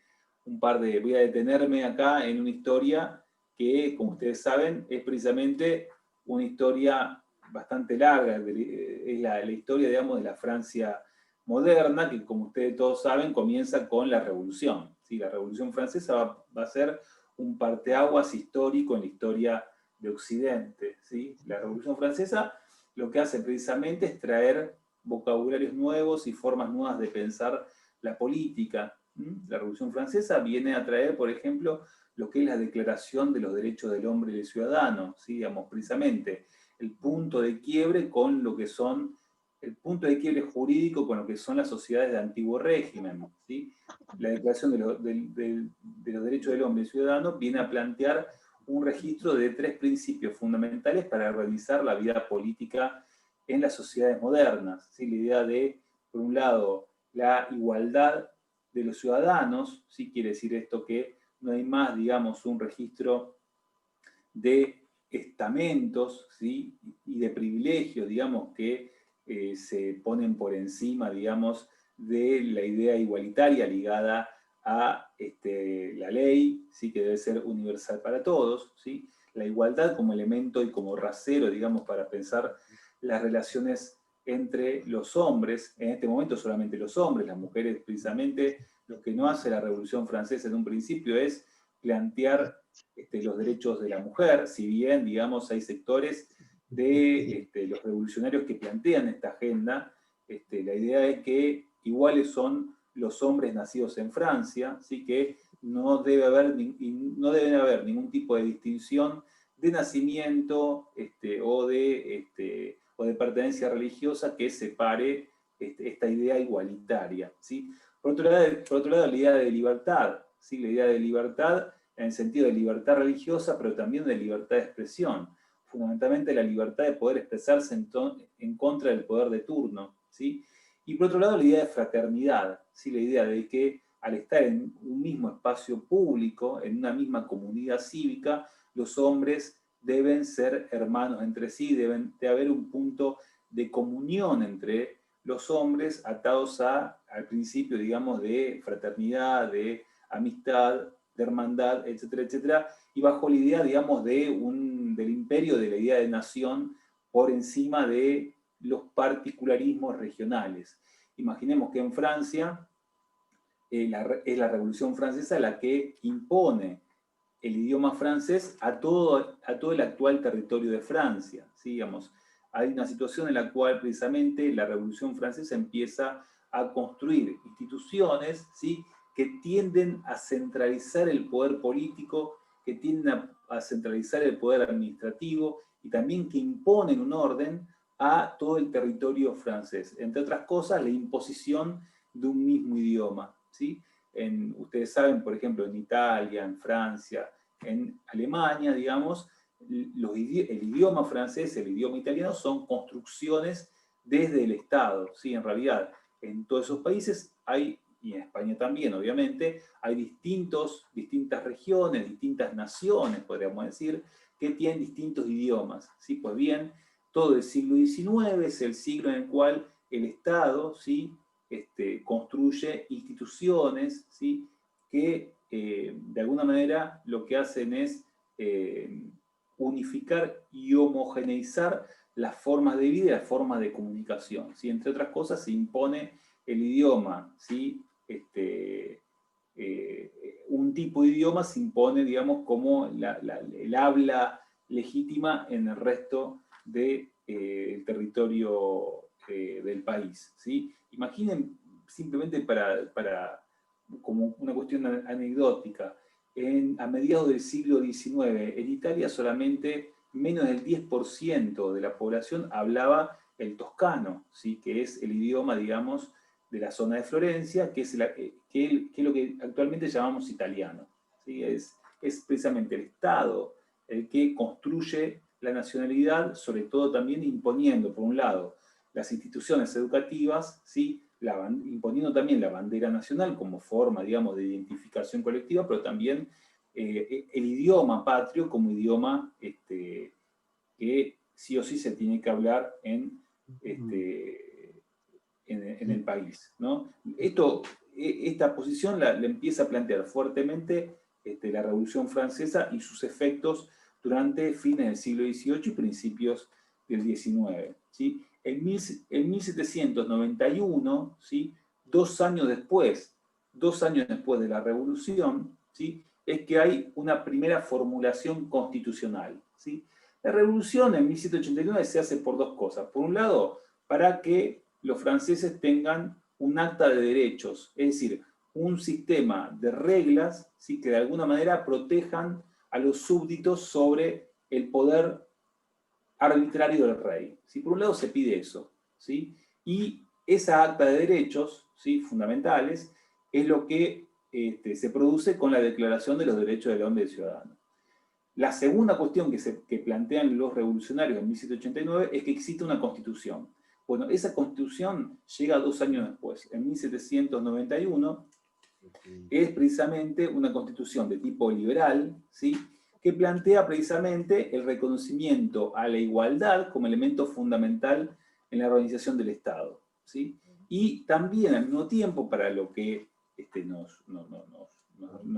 voy a detenerme acá en una historia que, como ustedes saben, es precisamente una historia bastante larga, es la historia, digamos, de la Francia moderna, que como ustedes todos saben, comienza con la Revolución. ¿Sí? La Revolución Francesa va a ser un parteaguas histórico en la historia de Occidente. ¿Sí? La Revolución Francesa lo que hace precisamente es traer vocabularios nuevos y formas nuevas de pensar la política. La Revolución Francesa viene a traer, por ejemplo, lo que es la Declaración de los Derechos del Hombre y del Ciudadano, ¿sí? Digamos, precisamente el punto de quiebre con lo que son, el punto de quiebre jurídico con lo que son las sociedades de antiguo régimen, ¿sí? La Declaración de los Derechos del Hombre y del Ciudadano viene a plantear un registro de 3 principios fundamentales para realizar la vida política en las sociedades modernas. ¿Sí? La idea de, por un lado, la igualdad de los ciudadanos, ¿sí? Quiere decir esto que no hay más, digamos, un registro de estamentos, ¿sí? Y de privilegios, digamos, que se ponen por encima, digamos, de la idea igualitaria ligada a la ley, ¿sí? Que debe ser universal para todos, ¿sí? La igualdad como elemento y como rasero, digamos, para pensar las relaciones entre los hombres, en este momento solamente los hombres, las mujeres precisamente, lo que no hace la Revolución Francesa en un principio es plantear los derechos de la mujer, si bien, digamos, hay sectores de los revolucionarios que plantean esta agenda, la idea es que iguales son los hombres nacidos en Francia, ¿sí? Que no debe haber ningún tipo de distinción de nacimiento o de pertenencia religiosa que separe esta idea igualitaria, ¿sí? Por otro lado, la idea de libertad, ¿sí? La idea de libertad en el sentido de libertad religiosa, pero también de libertad de expresión. Fundamentalmente la libertad de poder expresarse en contra del poder de turno, ¿sí? Y por otro lado, la idea de fraternidad, ¿sí? La idea de que al estar en un mismo espacio público, en una misma comunidad cívica, los hombres deben ser hermanos entre sí, debe haber un punto de comunión entre los hombres atados al principio, digamos, de fraternidad, de amistad, de hermandad, etcétera, etcétera, y bajo la idea, digamos, del imperio, de la idea de nación, por encima de los particularismos regionales. Imaginemos que en Francia es la Revolución Francesa la que impone el idioma francés a todo el actual territorio de Francia, ¿sí? Digamos, hay una situación en la cual precisamente la Revolución Francesa empieza a construir instituciones, ¿sí?, que tienden a centralizar el poder político, que tienden a centralizar el poder administrativo y también que imponen un orden a todo el territorio francés. Entre otras cosas, la imposición de un mismo idioma, ¿sí? Ustedes saben, por ejemplo, en Italia, en Francia, en Alemania, digamos, el idioma francés, el idioma italiano son construcciones desde el Estado, ¿sí? En realidad, en todos esos países hay, y en España también, obviamente, hay distintas regiones, distintas naciones, podríamos decir, que tienen distintos idiomas, ¿sí? Pues bien, todo el siglo XIX es el siglo en el cual el Estado, ¿sí?, construye instituciones, ¿sí?, que de alguna manera lo que hacen es unificar y homogeneizar las formas de vida y las formas de comunicación, ¿sí? Entre otras cosas, se impone el idioma, ¿sí? Un tipo de idioma se impone, digamos, como el habla legítima en el resto del territorio del país, ¿sí? Imaginen, simplemente como una cuestión anecdótica, a mediados del siglo XIX, en Italia solamente menos del 10% de la población hablaba el toscano, ¿sí?, que es el idioma, digamos, de la zona de Florencia, que es lo que actualmente llamamos italiano, ¿sí? Es precisamente el Estado el que construye la nacionalidad, sobre todo también imponiendo, por un lado, las instituciones educativas, ¿sí?, imponiendo también la bandera nacional como forma, digamos, de identificación colectiva, pero también el idioma patrio como idioma que sí o sí se tiene que hablar en el país, ¿no? Esta posición la empieza a plantear fuertemente la Revolución Francesa y sus efectos durante fines del siglo XVIII y principios del XIX, ¿sí? En 1791, ¿sí?, 2 años después de la Revolución, ¿sí?, es que hay una primera formulación constitucional, ¿sí? La Revolución en 1789 se hace por 2 cosas. Por un lado, para que los franceses tengan un acta de derechos, es decir, un sistema de reglas, ¿sí?, que de alguna manera protejan a los súbditos sobre el poder arbitrario del rey, ¿sí? Por un lado se pide eso, ¿sí? Y esa acta de derechos, ¿sí?, fundamentales, es lo que se produce con la Declaración de los Derechos del Hombre y del Ciudadano. La segunda cuestión que plantean los revolucionarios en 1789 es que existe una constitución. Bueno, esa constitución llega 2 años después, en 1791, es precisamente una constitución de tipo liberal, ¿sí?, que plantea precisamente el reconocimiento a la igualdad como elemento fundamental en la organización del Estado, ¿sí? Y también al mismo tiempo, para lo que nos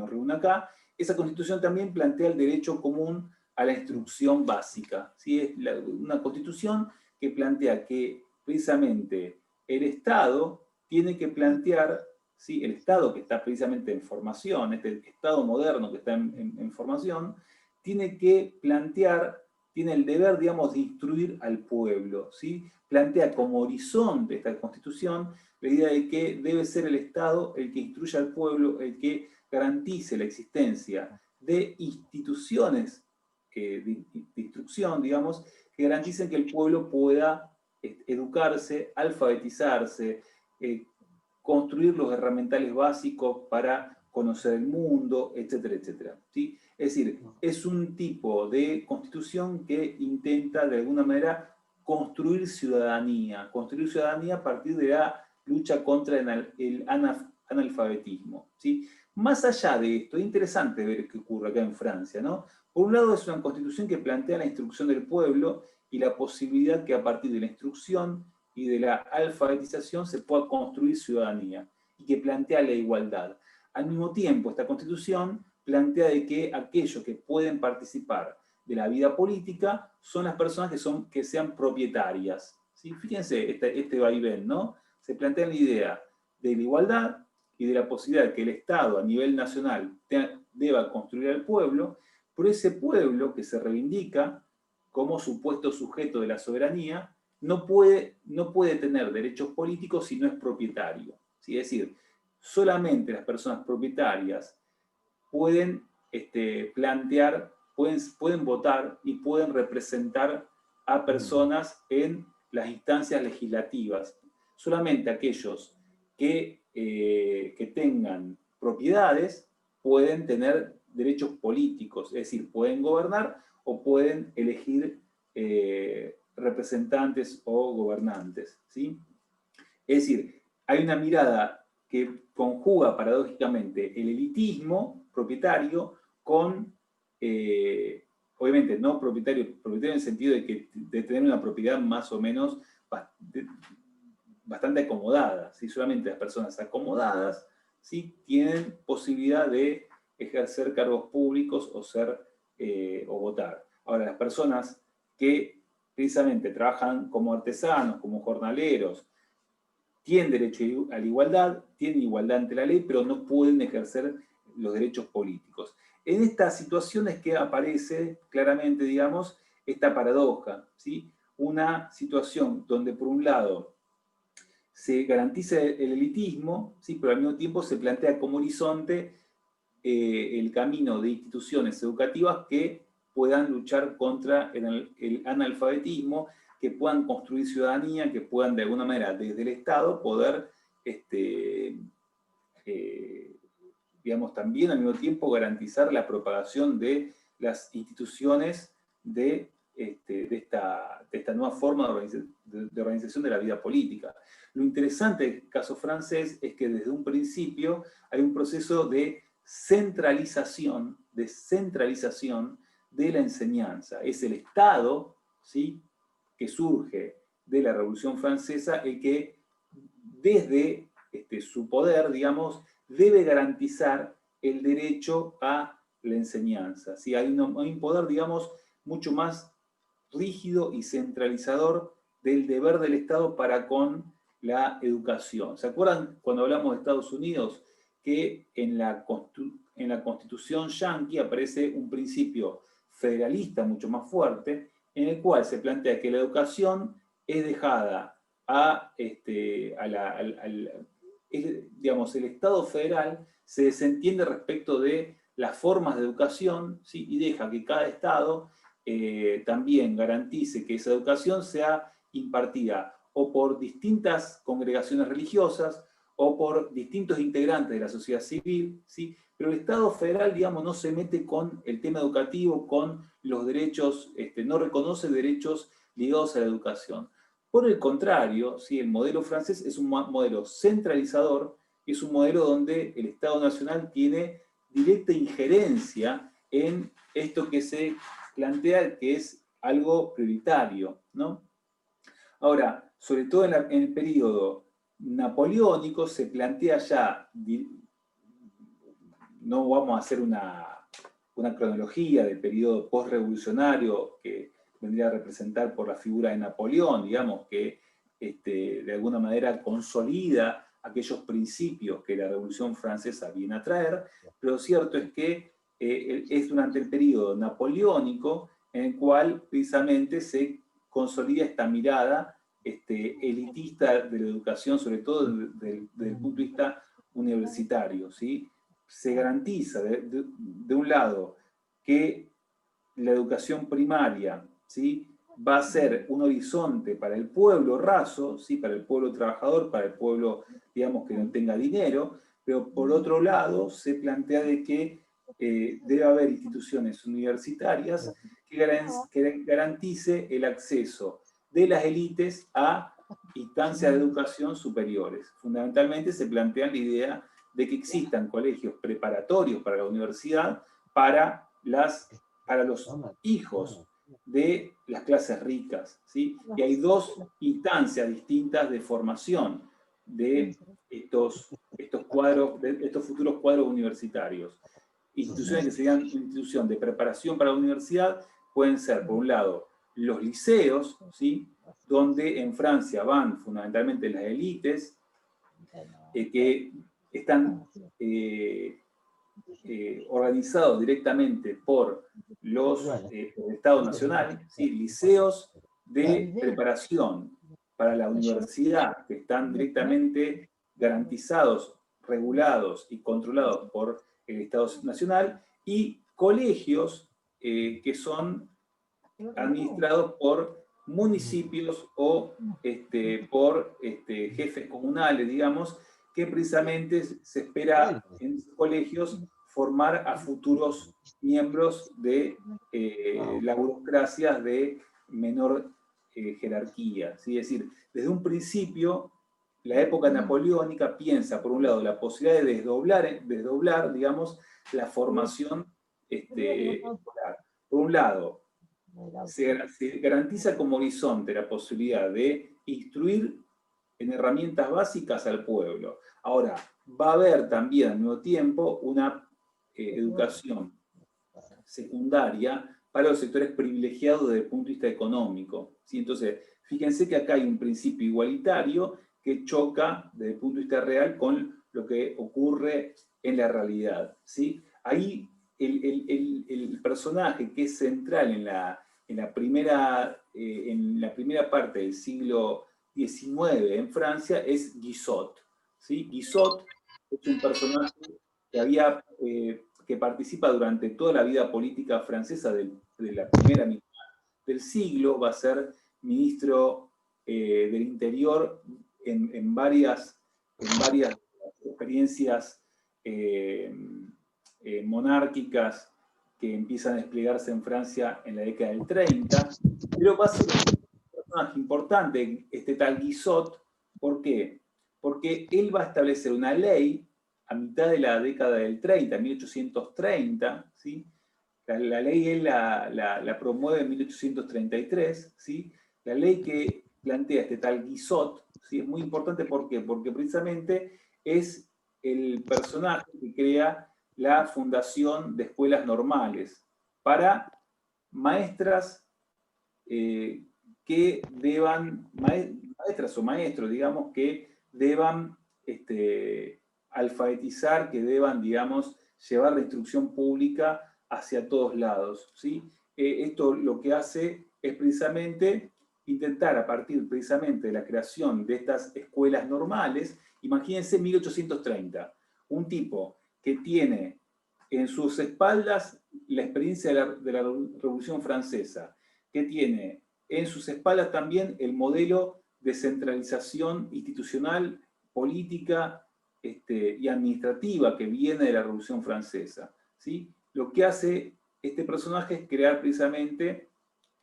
reúne acá, esa constitución también plantea el derecho común a la instrucción básica, ¿sí? Es una constitución que plantea que precisamente el Estado tiene que plantear, ¿sí?, el Estado que está precisamente en formación, este Estado moderno que está en formación, tiene que plantear, tiene el deber, digamos, de instruir al pueblo, ¿sí? Plantea como horizonte esta Constitución la idea de que debe ser el Estado el que instruya al pueblo, el que garantice la existencia de instituciones de instrucción, digamos, que garanticen que el pueblo pueda educarse, alfabetizarse, construir los herramientales básicos para conocer el mundo, etcétera, etcétera, ¿sí? Es decir, es un tipo de constitución que intenta de alguna manera construir ciudadanía a partir de la lucha contra el analfabetismo, ¿sí? Más allá de esto, es interesante ver qué ocurre acá en Francia, ¿no? Por un lado es una constitución que plantea la instrucción del pueblo y la posibilidad que a partir de la instrucción y de la alfabetización se pueda construir ciudadanía, y que plantea la igualdad. Al mismo tiempo, esta Constitución plantea de que aquellos que pueden participar de la vida política son las personas que sean propietarias. ¿Sí? Fíjense este vaivén, ¿no? Se plantea la idea de la igualdad y de la posibilidad de que el Estado a nivel nacional deba construir al pueblo, pero ese pueblo que se reivindica como supuesto sujeto de la soberanía no puede tener derechos políticos si no es propietario. ¿Sí? Es decir, solamente las personas propietarias pueden plantear, pueden votar y pueden representar a personas en las instancias legislativas. Solamente aquellos que tengan propiedades pueden tener derechos políticos, es decir, pueden gobernar o pueden elegir representantes o gobernantes. ¿Sí? Es decir, hay una mirada que conjuga paradójicamente el elitismo propietario con, obviamente no propietario en el sentido de tener una propiedad más o menos bastante acomodada. ¿Sí? Solamente las personas acomodadas, ¿sí?, tienen posibilidad de ejercer cargos públicos o votar. Ahora, las personas que precisamente trabajan como artesanos, como jornaleros, tienen derecho a la igualdad, tienen igualdad ante la ley, pero no pueden ejercer los derechos políticos. En estas situaciones que aparece claramente, digamos, esta paradoja, ¿sí? Una situación donde por un lado se garantiza el elitismo, ¿sí?, pero al mismo tiempo se plantea como horizonte el camino de instituciones educativas que puedan luchar contra el analfabetismo, que puedan construir ciudadanía, que puedan de alguna manera desde el Estado poder, digamos, también al mismo tiempo garantizar la propagación de las instituciones de esta nueva forma de organización de la vida política. Lo interesante del caso francés es que desde un principio hay un proceso de centralización de la enseñanza. Es el Estado, ¿sí?, que surge de la Revolución Francesa el que desde su poder, digamos, debe garantizar el derecho a la enseñanza. ¿Sí? Hay un poder, digamos, mucho más rígido y centralizador del deber del Estado para con la educación. ¿Se acuerdan cuando hablamos de Estados Unidos que en la Constitución yanqui aparece un principio federalista mucho más fuerte, en el cual se plantea que la educación es dejada digamos, el Estado federal se desentiende respecto de las formas de educación, ¿sí?, y deja que cada Estado también garantice que esa educación sea impartida o por distintas congregaciones religiosas o por distintos integrantes de la sociedad civil, ¿sí? Pero el Estado federal, digamos, no se mete con el tema educativo, con los derechos, no reconoce derechos ligados a la educación. Por el contrario, ¿sí?, el modelo francés es un modelo centralizador, es un modelo donde el Estado Nacional tiene directa injerencia en esto que se plantea que es algo prioritario, ¿no? Ahora, sobre todo en el periodo napoleónico se plantea ya, no vamos a hacer una cronología del periodo postrevolucionario que vendría a representar por la figura de Napoleón, digamos, que de alguna manera consolida aquellos principios que la Revolución Francesa viene a traer, pero lo cierto es que es durante el periodo napoleónico en el cual precisamente se consolida esta mirada elitista de la educación, sobre todo desde el punto de vista universitario, ¿sí? Se garantiza, de un lado, que la educación primaria, ¿sí?, va a ser un horizonte para el pueblo raso, ¿sí?, para el pueblo trabajador, para el pueblo, digamos, que no tenga dinero, pero por otro lado se plantea de que debe haber instituciones universitarias que garantice el acceso de las élites a instancias de educación superiores. Fundamentalmente se plantea la idea de que existan colegios preparatorios para la universidad para los hijos de las clases ricas, ¿sí? Y hay dos instancias distintas de formación de estos futuros cuadros universitarios. Instituciones que serían una institución de preparación para la universidad pueden ser, por un lado, los liceos, ¿sí? Donde en Francia van fundamentalmente las élites, que están organizados directamente por el Estado Nacional, ¿sí? Liceos de preparación para la universidad, que están directamente garantizados, regulados y controlados por el Estado Nacional, y colegios que son administrados por municipios o por jefes comunales, digamos, que precisamente se espera en colegios formar a futuros miembros de las burocracias de menor jerarquía, ¿sí? Es decir, desde un principio, la época napoleónica piensa, por un lado, la posibilidad de desdoblar digamos, la formación escolar. Por un lado, se garantiza como horizonte la posibilidad de instruir en herramientas básicas al pueblo. Ahora, va a haber también al mismo tiempo una educación secundaria para los sectores privilegiados desde el punto de vista económico, ¿sí? Entonces, fíjense que acá hay un principio igualitario que choca desde el punto de vista real con lo que ocurre en la realidad, ¿sí? Ahí el personaje que es central en la primera parte del siglo XIX en Francia es Guizot, ¿sí? Guizot es un personaje que participa durante toda la vida política francesa de la primera mitad del siglo, va a ser ministro del Interior en varias experiencias monárquicas que empiezan a desplegarse en Francia en la década del 30, pero va a ser un personaje importante, este tal Guizot. ¿Por qué? Porque él va a establecer una ley a mitad de la década del 30, 1830, ¿sí? La ley él la promueve en 1833, ¿sí? La ley que plantea este tal Guizot, ¿sí? Es muy importante, ¿por qué? Porque precisamente es el personaje que crea la fundación de escuelas normales para maestras que deban, maestras o maestros, digamos, que deban alfabetizar, que deban, digamos, llevar la instrucción pública hacia todos lados, ¿sí? Esto lo que hace es precisamente intentar, a partir precisamente de la creación de estas escuelas normales, imagínense 1830, un tipo que tiene en sus espaldas la experiencia de la Revolución Francesa, que tiene en sus espaldas también el modelo de centralización institucional, política y administrativa que viene de la Revolución Francesa, ¿sí? Lo que hace este personaje es crear precisamente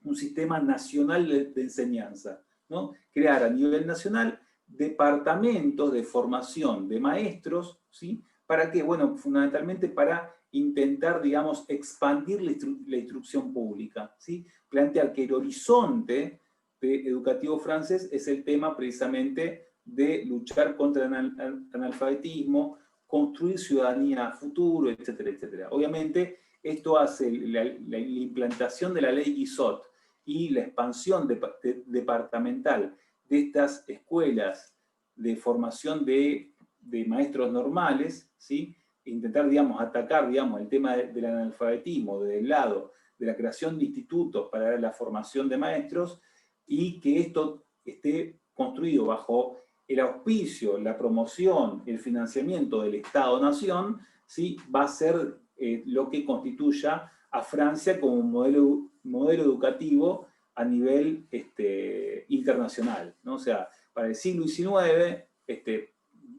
un sistema nacional de enseñanza, ¿no? Crear a nivel nacional departamentos de formación de maestros, ¿sí? ¿Para qué? Bueno, fundamentalmente para intentar, digamos, expandir la instrucción pública, ¿sí? Plantear que el horizonte educativo francés es el tema precisamente de luchar contra el analfabetismo, construir ciudadanía a futuro, etcétera, etcétera. Obviamente, esto hace la implantación de la ley Guizot y la expansión departamental de estas escuelas de formación de maestros normales, ¿sí? Intentar, digamos, atacar, digamos, el tema del analfabetismo desde el lado de la creación de institutos para la formación de maestros, y que esto esté construido bajo el auspicio, la promoción, el financiamiento del Estado-Nación, ¿sí? Va a ser lo que constituya a Francia como un modelo educativo a nivel internacional, ¿no? O sea, para el siglo XIX,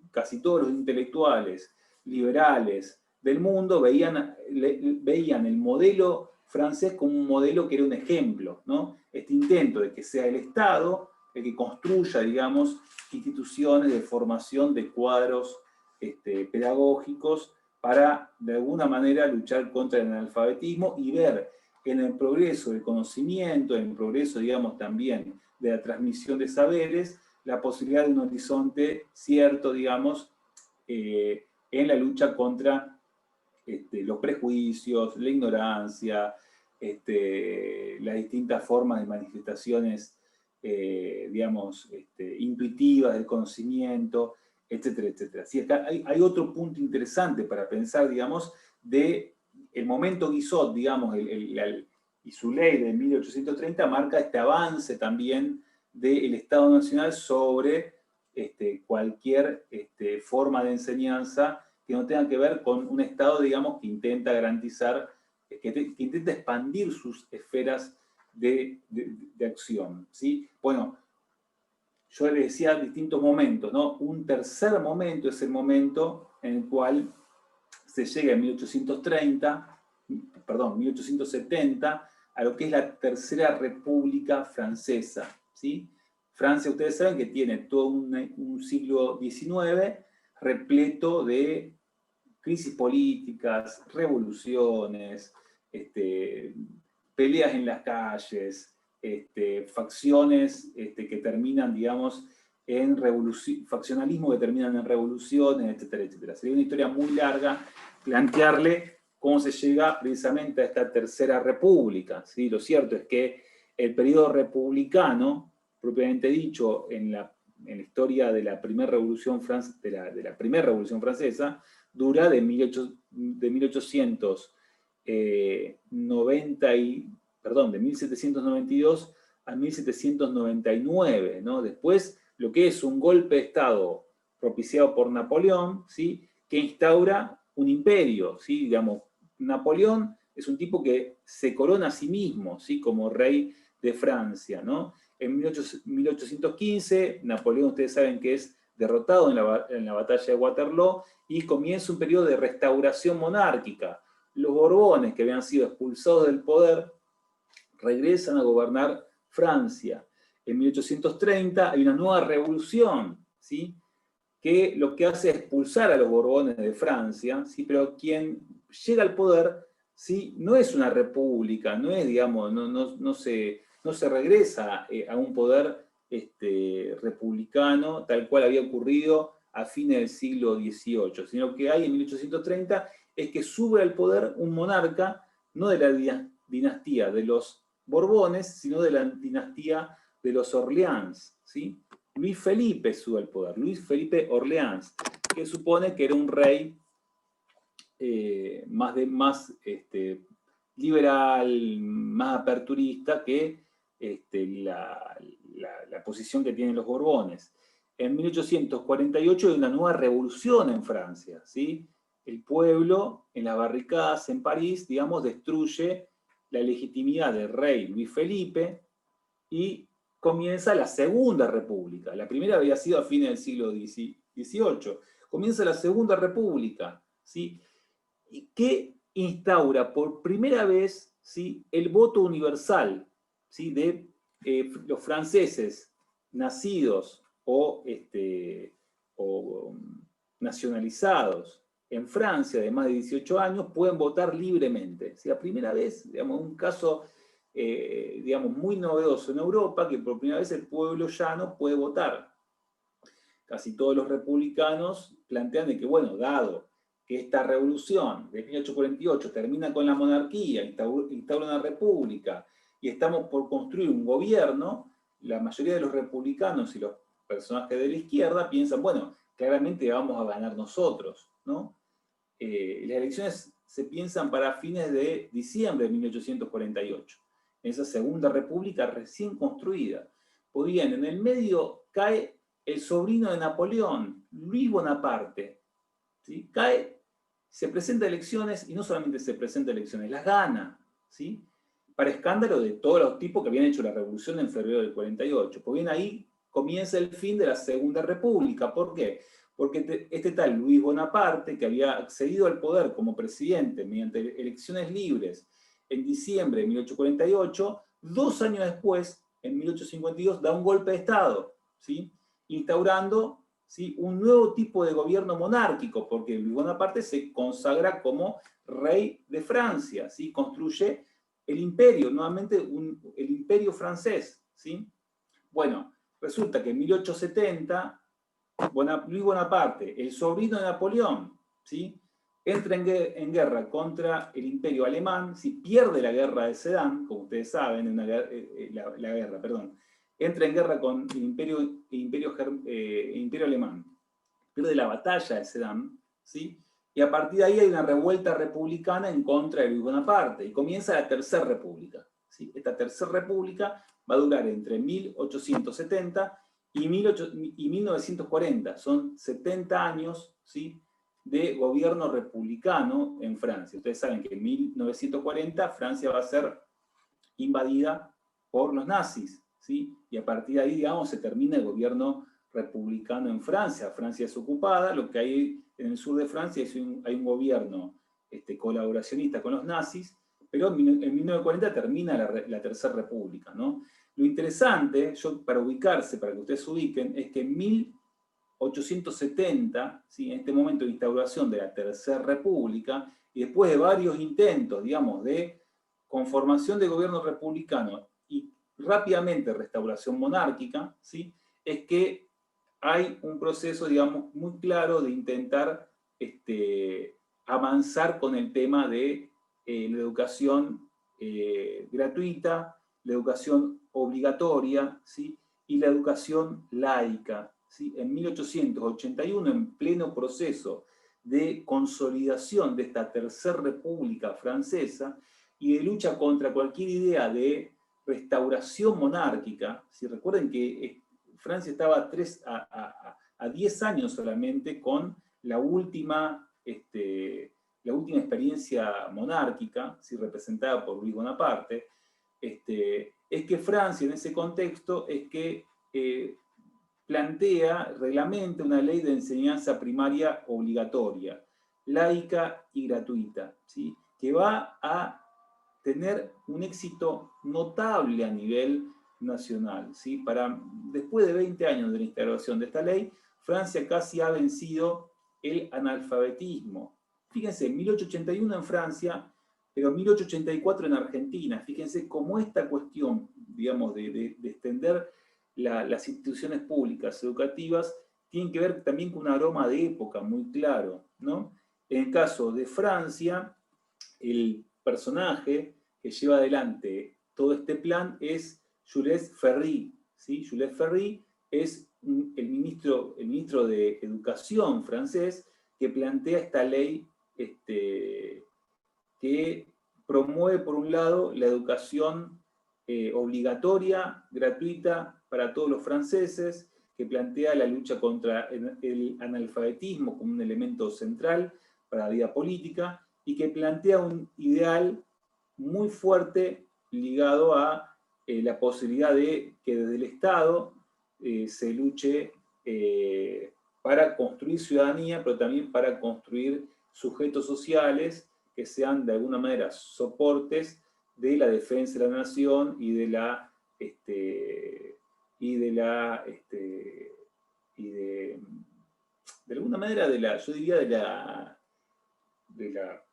casi todos los intelectuales liberales del mundo veían el modelo francés como un modelo que era un ejemplo, ¿no? Este intento de que sea el Estado el que construya, digamos, instituciones de formación de cuadros pedagógicos para, de alguna manera, luchar contra el analfabetismo y ver en el progreso del conocimiento, en el progreso, digamos, también de la transmisión de saberes, la posibilidad de un horizonte cierto, digamos, en la lucha contra los prejuicios, la ignorancia, las distintas formas de manifestaciones, digamos, intuitivas del conocimiento, etcétera, etcétera. Así que hay otro punto interesante para pensar, digamos, de el momento Guizot, digamos, y su ley de 1830 marca este avance también del Estado Nacional sobre cualquier forma de enseñanza que no tenga que ver con un Estado, digamos, que intenta garantizar, que intenta expandir sus esferas de acción, ¿sí? Bueno, yo les decía distintos momentos, ¿no? Un tercer momento es el momento en el cual se llega en 1870, a lo que es la Tercera República Francesa, ¿sí? Francia, ustedes saben que tiene todo un siglo XIX repleto de crisis políticas, revoluciones, peleas en las calles, facciones que terminan, digamos, en faccionalismo que terminan en revoluciones, etcétera, etcétera. Sería una historia muy larga plantearle cómo se llega precisamente a esta Tercera República, ¿sí? Lo cierto es que el periodo republicano, propiamente dicho, en la historia de la primera revolución francesa, dura de 1792 a 1799, ¿no? Después, lo que es un golpe de Estado propiciado por Napoleón, ¿sí? Que instaura un imperio, ¿sí? Digamos, Napoleón es un tipo que se corona a sí mismo, ¿sí? Como rey de Francia, ¿no? En 1815, Napoleón, ustedes saben que es derrotado en la batalla de Waterloo y comienza un periodo de restauración monárquica. Los Borbones, que habían sido expulsados del poder, regresan a gobernar Francia. En 1830 hay una nueva revolución, ¿sí? Que lo que hace es expulsar a los Borbones de Francia, ¿sí? Pero quien llega al poder, ¿sí? No es una república, no es, digamos, no se regresa a un poder republicano tal cual había ocurrido a fines del siglo XVIII, sino que hay en 1830 es que sube al poder un monarca, no de la dinastía de los Borbones, sino de la dinastía de los Orleans, ¿sí? Luis Felipe sube al poder, Luis Felipe Orleans, que supone que era un rey más liberal, más aperturista que la posición que tienen los Borbones. En 1848 hay una nueva revolución en Francia, ¿sí? El pueblo, en las barricadas en París, digamos, destruye la legitimidad del rey Luis Felipe y comienza la Segunda República. La primera había sido a fines del siglo XVIII. Comienza la Segunda República, ¿sí? Que instaura por primera vez, ¿sí? El voto universal, ¿sí? De los franceses nacidos o nacionalizados en Francia de más de 18 años pueden votar libremente. ¿Sí? La primera vez, digamos, un caso digamos, muy novedoso en Europa, que por primera vez el pueblo llano puede votar. Casi todos los republicanos plantean de que, bueno, dado que esta revolución de 1848 termina con la monarquía, instaura una república, y estamos por construir un gobierno, la mayoría de los republicanos y los personajes de la izquierda piensan, bueno, claramente vamos a ganar nosotros, ¿no? Las elecciones se piensan para fines de diciembre de 1848, en esa Segunda República recién construida. Pues bien, en el medio cae el sobrino de Napoleón, Luis Bonaparte, ¿sí? Cae, se presenta a elecciones, y no solamente se presenta a elecciones, las gana, ¿sí? Para escándalo de todos los tipos que habían hecho la revolución en febrero del 48. Pues bien, ahí comienza el fin de la Segunda República. ¿Por qué? Porque este tal Luis Bonaparte, que había accedido al poder como presidente mediante elecciones libres en diciembre de 1848, 2 años después, en 1852, da un golpe de Estado, ¿sí? Instaurando, ¿sí? Un nuevo tipo de gobierno monárquico, porque Luis Bonaparte se consagra como rey de Francia, ¿sí? Construye el imperio, nuevamente el imperio francés, ¿sí? Bueno, resulta que en 1870, Luis Bonaparte, el sobrino de Napoleón, ¿sí? Entra en guerra contra el imperio alemán, si pierde la guerra de Sedan, como ustedes saben, entra en guerra con el imperio alemán, pierde la batalla de Sedan, ¿sí? Y a partir de ahí hay una revuelta republicana en contra de Luis Bonaparte, y comienza la Tercera República, ¿sí? Esta Tercera República va a durar entre 1870 y 1940, son 70 años, ¿sí?, de gobierno republicano en Francia. Ustedes saben que en 1940 Francia va a ser invadida por los nazis, ¿sí? Y a partir de ahí, digamos, se termina el gobierno republicano en Francia. Francia es ocupada, lo que hay en el sur de Francia hay un gobierno colaboracionista con los nazis, pero en 1940 termina la Tercera República, ¿no? Lo interesante, para ubicarse, para que ustedes se ubiquen, es que en 1870, ¿sí?, en este momento de instauración de la Tercera República, y después de varios intentos, digamos, de conformación de gobierno republicano y rápidamente restauración monárquica, ¿sí?, es que hay un proceso, digamos, muy claro de intentar avanzar con el tema de la educación gratuita, la educación obligatoria, ¿sí?, y la educación laica, ¿sí? En 1881, en pleno proceso de consolidación de esta Tercera República Francesa y de lucha contra cualquier idea de restauración monárquica, si recuerden que Francia estaba a 10 años solamente con la última experiencia monárquica, ¿sí?, representada por Luis Bonaparte, es que Francia en ese contexto es que reglamenta una ley de enseñanza primaria obligatoria, laica y gratuita, ¿sí?, que va a tener un éxito notable a nivel nacional, ¿sí? Después de 20 años de la instauración de esta ley, Francia casi ha vencido el analfabetismo. Fíjense, en 1881 en Francia, pero en 1884 en Argentina. Fíjense cómo esta cuestión, digamos, de extender las instituciones públicas educativas tiene que ver también con un aroma de época muy claro, ¿no? En el caso de Francia, el personaje que lleva adelante todo este plan es Jules Ferry, ¿sí? Jules Ferry es el ministro de Educación francés que plantea esta ley que promueve, por un lado, la educación obligatoria, gratuita para todos los franceses, que plantea la lucha contra el analfabetismo como un elemento central para la vida política, y que plantea un ideal muy fuerte ligado a la posibilidad de que desde el Estado se luche para construir ciudadanía, pero también para construir sujetos sociales que sean de alguna manera soportes de la defensa de la nación y de alguna manera yo diría de la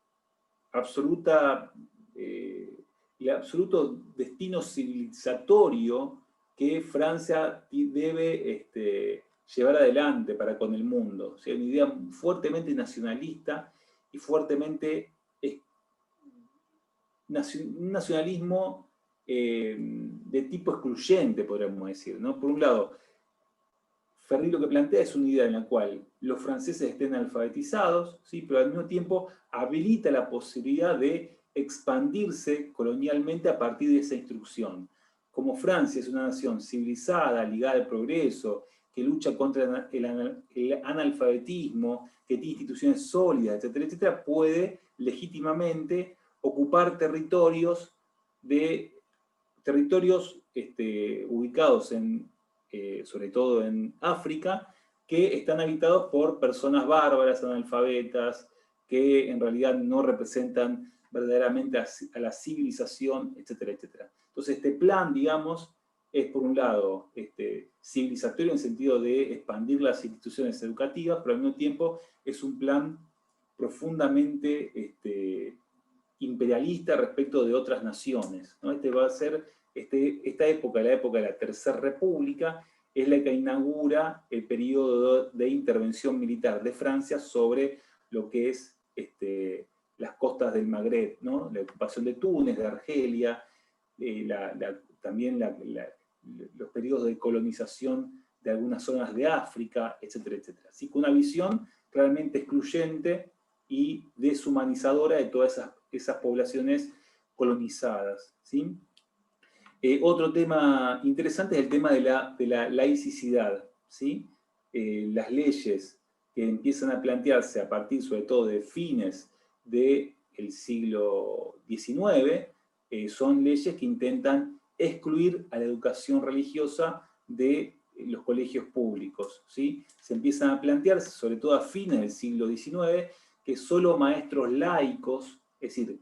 absoluta el absoluto destino civilizatorio que Francia debe llevar adelante para con el mundo. O sea, una idea fuertemente nacionalista y fuertemente un nacionalismo de tipo excluyente, podríamos decir, ¿no? Por un lado, Ferry lo que plantea es una idea en la cual los franceses estén alfabetizados, ¿sí?, pero al mismo tiempo habilita la posibilidad de expandirse colonialmente a partir de esa instrucción. Como Francia es una nación civilizada, ligada al progreso, que lucha contra el analfabetismo, que tiene instituciones sólidas, etcétera, etcétera, puede legítimamente ocupar territorios ubicados sobre todo en África, que están habitados por personas bárbaras, analfabetas, que en realidad no representan verdaderamente a la civilización, etcétera, etcétera. Entonces este plan, digamos, es por un lado civilizatorio en el sentido de expandir las instituciones educativas, pero al mismo tiempo es un plan profundamente imperialista respecto de otras naciones, ¿no? Va a ser, esta época, la época de la Tercera República, es la que inaugura el periodo de intervención militar de Francia sobre lo que es las costas del Magreb, ¿no? La ocupación de Túnez, de Argelia, también los periodos de colonización de algunas zonas de África, etcétera, etcétera. Así que una visión realmente excluyente y deshumanizadora de todas esas poblaciones colonizadas, ¿sí? Otro tema interesante es el tema de la laicidad, ¿sí? Las leyes que empiezan a plantearse a partir sobre todo de fines del siglo XIX son leyes que intentan excluir a la educación religiosa de los colegios públicos, ¿sí? Se empiezan a plantear, sobre todo a fines del siglo XIX, que solo maestros laicos, es decir,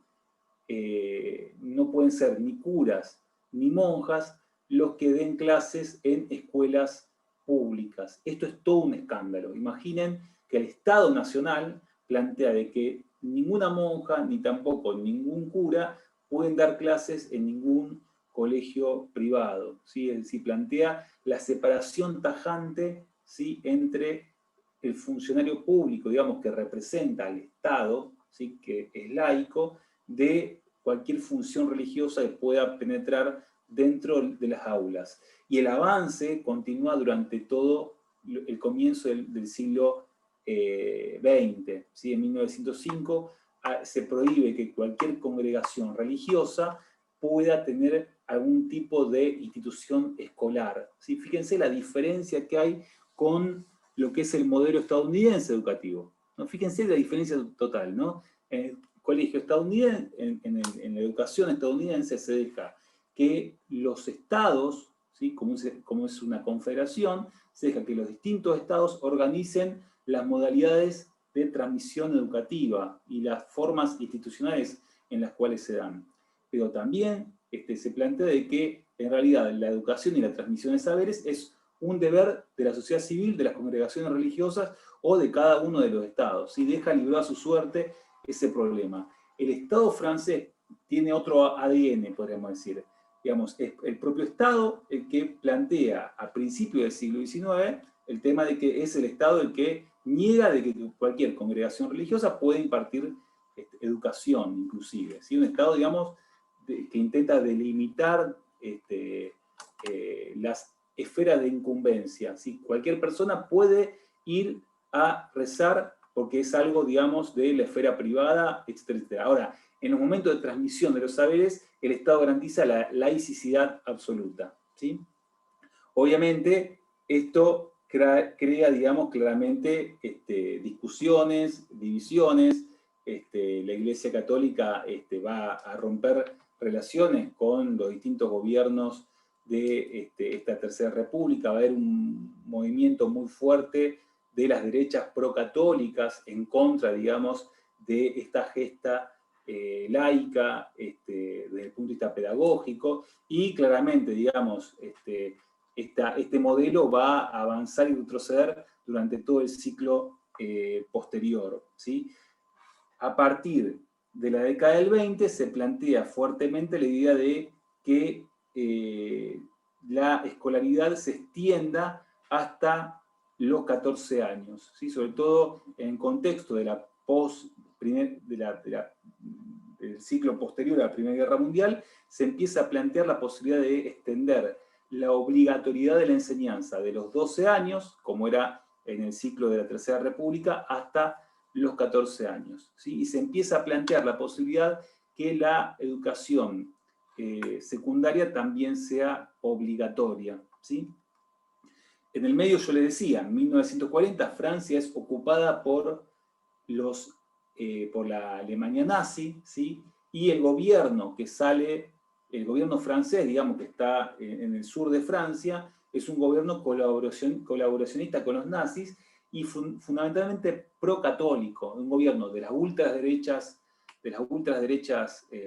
no pueden ser ni curas ni monjas los que den clases en escuelas públicas. Esto es todo un escándalo. Imaginen que el Estado Nacional plantea de que ninguna monja ni tampoco ningún cura pueden dar clases en ningún colegio privado, ¿sí? Es decir, plantea la separación tajante, ¿sí?, entre el funcionario público, digamos, que representa al Estado, ¿sí?, que es laico, de cualquier función religiosa que pueda penetrar dentro de las aulas. Y el avance continúa durante todo el comienzo del siglo XX. ¿Sí? En 1905 se prohíbe que cualquier congregación religiosa pueda tener algún tipo de institución escolar. ¿Sí? Fíjense la diferencia que hay con lo que es el modelo estadounidense educativo, ¿no? Fíjense la diferencia total, ¿no? En el colegio estadounidense, en la educación estadounidense se deja que los estados, ¿sí?, como es una confederación, se deja que los distintos estados organicen las modalidades de transmisión educativa y las formas institucionales en las cuales se dan. Pero también se plantea de que en realidad la educación y la transmisión de saberes es un deber de la sociedad civil, de las congregaciones religiosas o de cada uno de los estados, ¿sí? Deja librado a su suerte ese problema. El Estado francés tiene otro ADN, podríamos decir. Digamos, es el propio Estado el que plantea a principios del siglo XIX el tema de que es el Estado el que niega de que cualquier congregación religiosa puede impartir educación, inclusive. ¿Sí? Un Estado, digamos, que intenta delimitar las esferas de incumbencia. ¿Sí? Cualquier persona puede ir a rezar porque es algo, digamos, de la esfera privada, etcétera, etcétera. Ahora, en los momentos de transmisión de los saberes, el Estado garantiza la laicidad absoluta, ¿sí? Obviamente, esto crea, digamos, claramente discusiones, divisiones. La Iglesia Católica va a romper relaciones con los distintos gobiernos de esta Tercera República. Va a haber un movimiento muy fuerte de las derechas procatólicas en contra, digamos, de esta gesta laica desde el punto de vista pedagógico, y claramente, digamos, este modelo va a avanzar y retroceder durante todo el ciclo posterior, ¿sí? A partir de la década del 20 se plantea fuertemente la idea de que la escolaridad se extienda hasta los 14 años, ¿sí? Sobre todo en contexto de la del ciclo posterior a la Primera Guerra Mundial, se empieza a plantear la posibilidad de extender la obligatoriedad de la enseñanza de los 12 años, como era en el ciclo de la Tercera República, hasta los 14 años. ¿Sí? Y se empieza a plantear la posibilidad que la educación secundaria también sea obligatoria. ¿Sí? En el medio, yo le decía, en 1940 Francia es ocupada por la Alemania nazi, ¿sí? Y el gobierno que sale, el gobierno francés, digamos, que está en el sur de Francia, es un gobierno colaboracionista con los nazis y fundamentalmente procatólico, un gobierno de las ultraderechas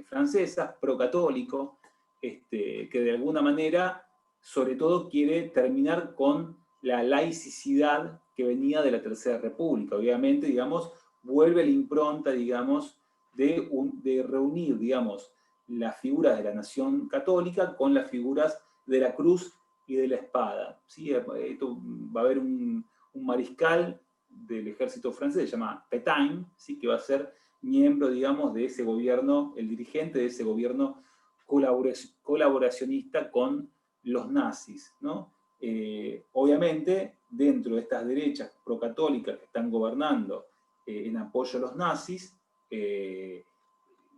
francesas, procatólico, que de alguna manera, sobre todo, quiere terminar con la laicidad que venía de la Tercera República. Obviamente, digamos, vuelve la impronta, digamos, de reunir, digamos, las figuras de la nación católica con las figuras de la cruz y de la espada. ¿Sí? Esto, va a haber un mariscal del ejército francés, se llama Pétain, ¿sí? Que va a ser miembro, digamos, de ese gobierno, el dirigente de ese gobierno colaboracionista con los nazis, ¿no? Obviamente, dentro de estas derechas procatólicas que están gobernando en apoyo a los nazis,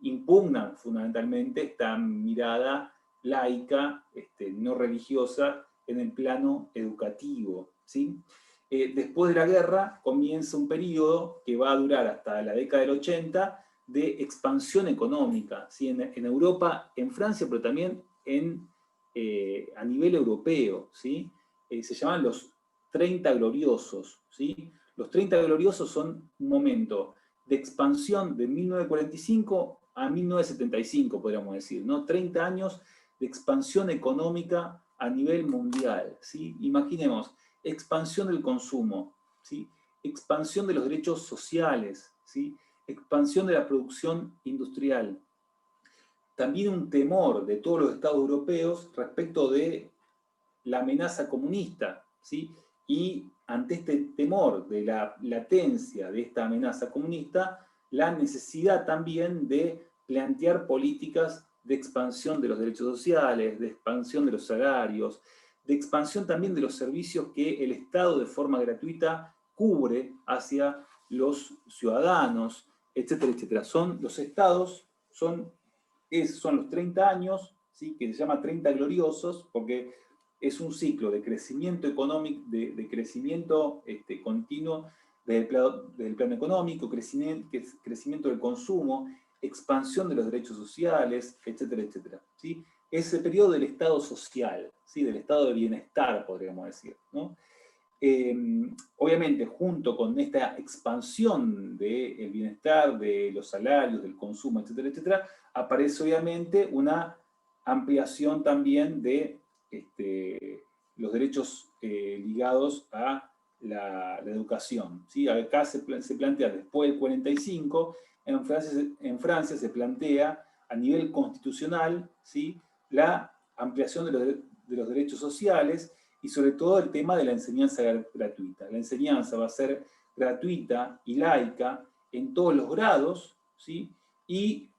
impugnan fundamentalmente esta mirada laica, no religiosa, en el plano educativo, ¿sí? Después de la guerra comienza un periodo que va a durar hasta la década del 80 de expansión económica, ¿sí? En Europa, en Francia, pero también a nivel europeo, ¿sí? Se llaman los 30 gloriosos, ¿sí? Los 30 gloriosos son un momento de expansión de 1945 a 1975, podríamos decir, ¿no? 30 años de expansión económica a nivel mundial, ¿sí? Imaginemos, expansión del consumo, ¿sí? Expansión de los derechos sociales, ¿sí? Expansión de la producción industrial. También un temor de todos los estados europeos respecto de la amenaza comunista, ¿sí? Y ante este temor de la latencia de esta amenaza comunista, la necesidad también de plantear políticas de expansión de los derechos sociales, de expansión de los salarios, de expansión también de los servicios que el Estado de forma gratuita cubre hacia los ciudadanos, etcétera, etcétera. Son los estados, son los 30 años, ¿sí? Que se llama 30 gloriosos, porque es un ciclo de crecimiento económico, de crecimiento continuo desde el plano económico, crecimiento del consumo, expansión de los derechos sociales, etcétera, etcétera, ¿sí? Es el periodo del estado social, ¿sí? Del estado de bienestar, podríamos decir, ¿no? Obviamente, junto con esta expansión del bienestar, de los salarios, del consumo, etcétera, etcétera, aparece obviamente una ampliación también de los derechos ligados a la educación, ¿sí? Acá se plantea, después del 45, en Francia se plantea a nivel constitucional, ¿sí? La ampliación de los derechos sociales y sobre todo el tema de la enseñanza gratuita. La enseñanza va a ser gratuita y laica en todos los grados, ¿sí? Y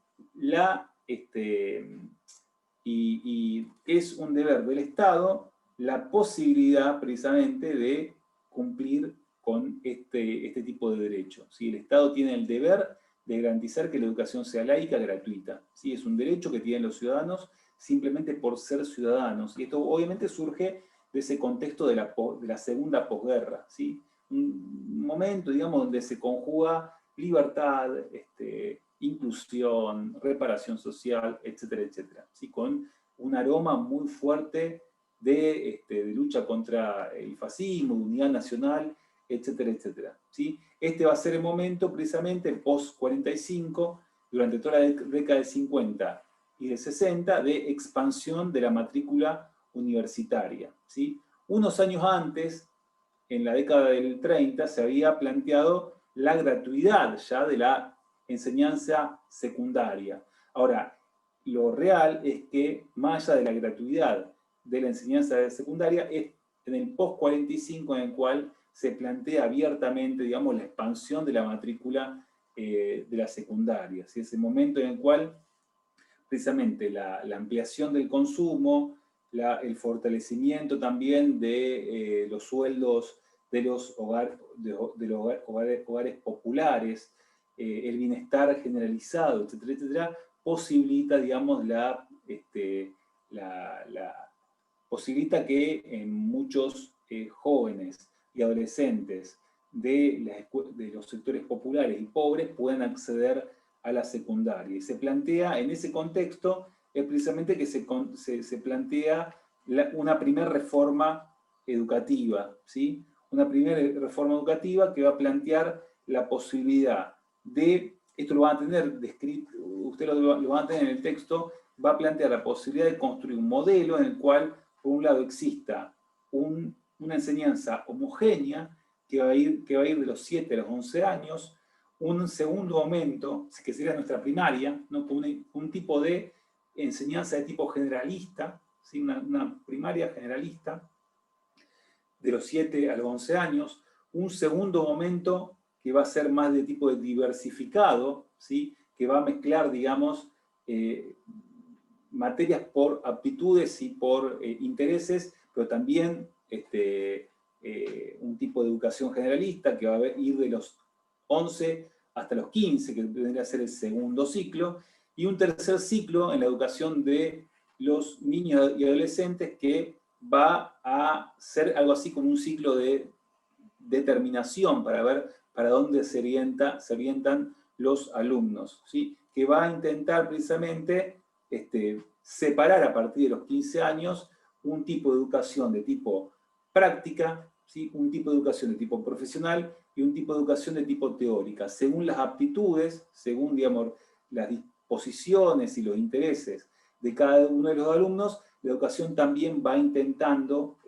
es un deber del Estado la posibilidad precisamente de cumplir con este tipo de derechos, ¿sí? El Estado tiene el deber de garantizar que la educación sea laica, gratuita, ¿sí? Es un derecho que tienen los ciudadanos simplemente por ser ciudadanos. Y esto obviamente surge de ese contexto de la segunda posguerra, ¿sí? Un momento, digamos, donde se conjuga libertad, inclusión, reparación social, etcétera, etcétera, ¿sí? Con un aroma muy fuerte de lucha contra el fascismo, de unidad nacional, etcétera, etcétera, ¿sí? Este va a ser el momento precisamente post-45, durante toda la década del 50 y del 60, de expansión de la matrícula universitaria, ¿sí? Unos años antes, en la década del 30, se había planteado la gratuidad ya de la enseñanza secundaria. Ahora, lo real es que, más allá de la gratuidad de la enseñanza secundaria, es en el post-45 en el cual se plantea abiertamente, digamos, la expansión de la matrícula de la secundaria. ¿Sí? Es el momento en el cual, precisamente, la ampliación del consumo, el fortalecimiento también de los sueldos de los hogares populares, el bienestar generalizado, etcétera, etcétera, posibilita, digamos, posibilita que muchos jóvenes y adolescentes de los sectores populares y pobres puedan acceder a la secundaria. Y se plantea, en ese contexto, es precisamente que se plantea una primera reforma educativa, ¿sí? Una primera reforma educativa que va a plantear la posibilidad de, esto lo van a tener descrito, ustedes lo van a tener en el texto, va a plantear la posibilidad de construir un modelo en el cual, por un lado, exista una enseñanza homogénea que va a ir de los 7 a los 11 años, un segundo momento, que sería nuestra primaria, ¿no? Con un tipo de enseñanza de tipo generalista, ¿sí? Una primaria generalista, de los 7 a los 11 años, un segundo momento que va a ser más de tipo de diversificado, ¿sí? Que va a mezclar, digamos, materias por aptitudes y por intereses, pero también un tipo de educación generalista que va a ir de los 11 hasta los 15, que tendría que ser el segundo ciclo, y un tercer ciclo en la educación de los niños y adolescentes que va a ser algo así como un ciclo de determinación para ver para dónde se orientan los alumnos, ¿sí? Que va a intentar precisamente separar a partir de los 15 años un tipo de educación de tipo práctica, ¿sí? Un tipo de educación de tipo profesional y un tipo de educación de tipo teórica, según las aptitudes, según, digamos, las disposiciones y los intereses de cada uno de los alumnos. La educación también va intentando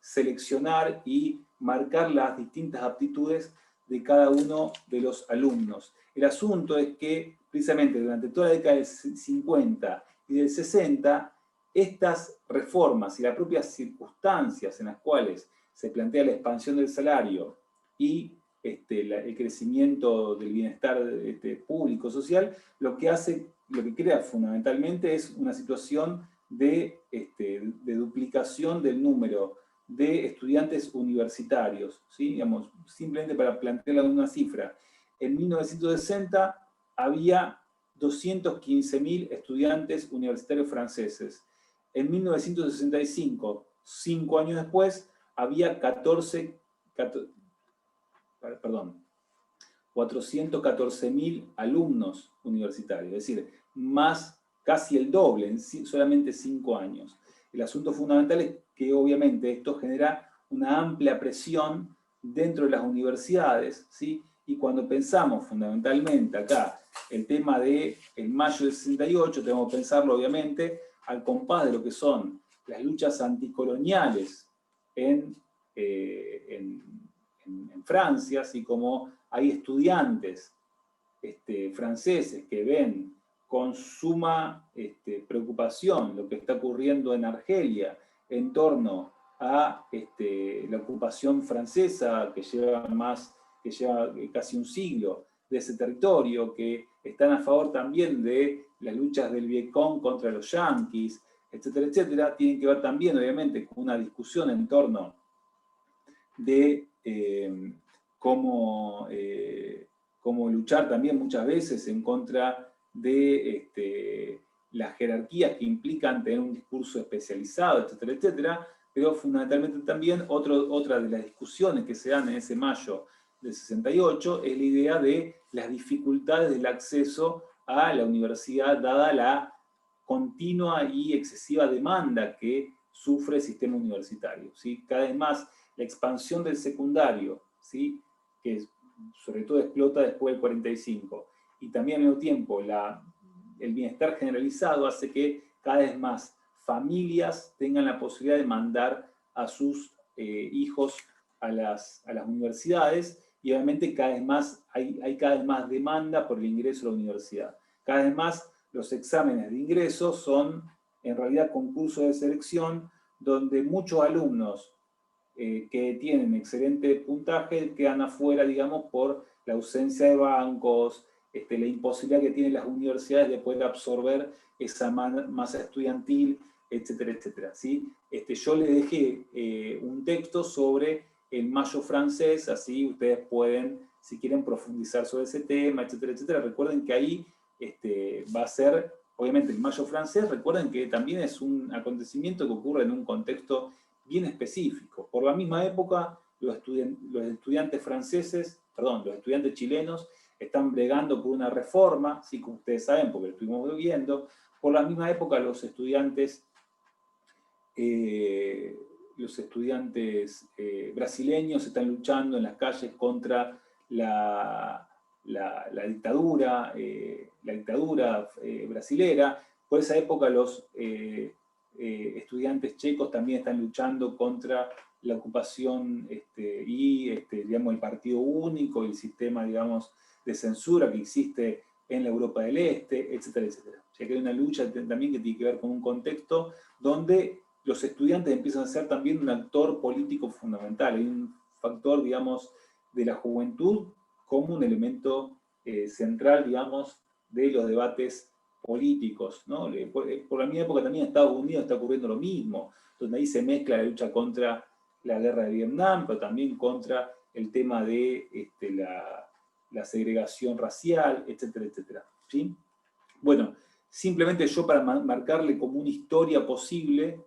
seleccionar y marcar las distintas aptitudes de cada uno de los alumnos. El asunto es que, precisamente, durante toda la década del 50 y del 60, estas reformas y las propias circunstancias en las cuales se plantea la expansión del salario y el crecimiento del bienestar público, social, lo que crea fundamentalmente es una situación de duplicación del número de estudiantes universitarios, ¿sí? Digamos, simplemente para plantearla en una cifra. En 1960 había 215.000 estudiantes universitarios franceses. En 1965, 5 años después, había 414.000 alumnos universitarios, es decir, más casi el doble en solamente 5 años. El asunto fundamental es que obviamente esto genera una amplia presión dentro de las universidades, ¿sí? Y cuando pensamos fundamentalmente acá el tema del mayo del 68, tenemos que pensarlo obviamente al compás de lo que son las luchas anticoloniales en Francia, así como hay estudiantes franceses que ven con suma preocupación lo que está ocurriendo en Argelia en torno a la ocupación francesa que lleva casi un siglo de ese territorio, que están a favor también de las luchas del Vietcong contra los yanquis, etcétera, etcétera, tienen que ver también, obviamente, con una discusión en torno de cómo luchar también muchas veces en contra de las jerarquías que implican tener un discurso especializado, etcétera, etcétera, pero fundamentalmente también otra de las discusiones que se dan en ese mayo del 68 es la idea de las dificultades del acceso a la universidad dada la continua y excesiva demanda que sufre el sistema universitario, ¿sí? Cada vez más la expansión del secundario, ¿sí? Que sobre todo explota después del 45, y también al mismo tiempo el bienestar generalizado hace que cada vez más familias tengan la posibilidad de mandar a sus hijos a las universidades, y obviamente cada vez más hay cada vez más demanda por el ingreso a la universidad. Cada vez más los exámenes de ingreso son en realidad concursos de selección donde muchos alumnos que tienen excelente puntaje quedan afuera, digamos, por la ausencia de bancos, la imposibilidad que tienen las universidades de poder absorber esa masa estudiantil, etcétera, etcétera, ¿sí? Yo les dejé un texto sobre el mayo francés, así ustedes pueden, si quieren, profundizar sobre ese tema, etcétera, etcétera. Recuerden que ahí va a ser, obviamente, el mayo francés, recuerden que también es un acontecimiento que ocurre en un contexto bien específico. Por la misma época, los estudiantes chilenos están bregando por una reforma, sí, como ustedes saben, porque lo estuvimos viendo. Por la misma época, los estudiantes brasileños están luchando en las calles contra la dictadura brasilera. Por esa época los estudiantes checos también están luchando contra la ocupación digamos, el partido único y el sistema, digamos, de censura que existe en la Europa del Este, etcétera, etcétera. O sea que hay una lucha también que tiene que ver con un contexto donde los estudiantes empiezan a ser también un actor político fundamental. Hay un factor, digamos, de la juventud como un elemento central, digamos, de los debates políticos, ¿no? Por la misma época también en Estados Unidos está ocurriendo lo mismo, donde ahí se mezcla la lucha contra la guerra de Vietnam, pero también contra el tema de la segregación racial, etcétera, etcétera. ¿Sí? Bueno, simplemente yo para marcarle como una historia posible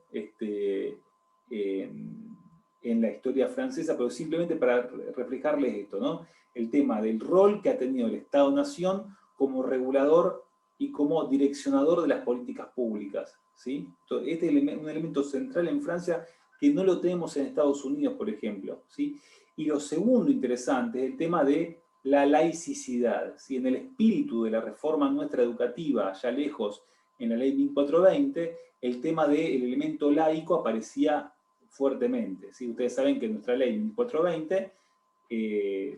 en la historia francesa, pero simplemente para reflejarles esto, ¿no? El tema del rol que ha tenido el Estado-Nación como regulador y como direccionador de las políticas públicas, ¿sí? Este es un elemento central en Francia que no lo tenemos en Estados Unidos, por ejemplo, ¿sí? Y lo segundo interesante es el tema de la laicidad, ¿sí? En el espíritu de la reforma nuestra educativa, allá lejos, en la ley 1420, el tema del elemento laico aparecía fuertemente, ¿sí? Ustedes saben que en nuestra ley 1420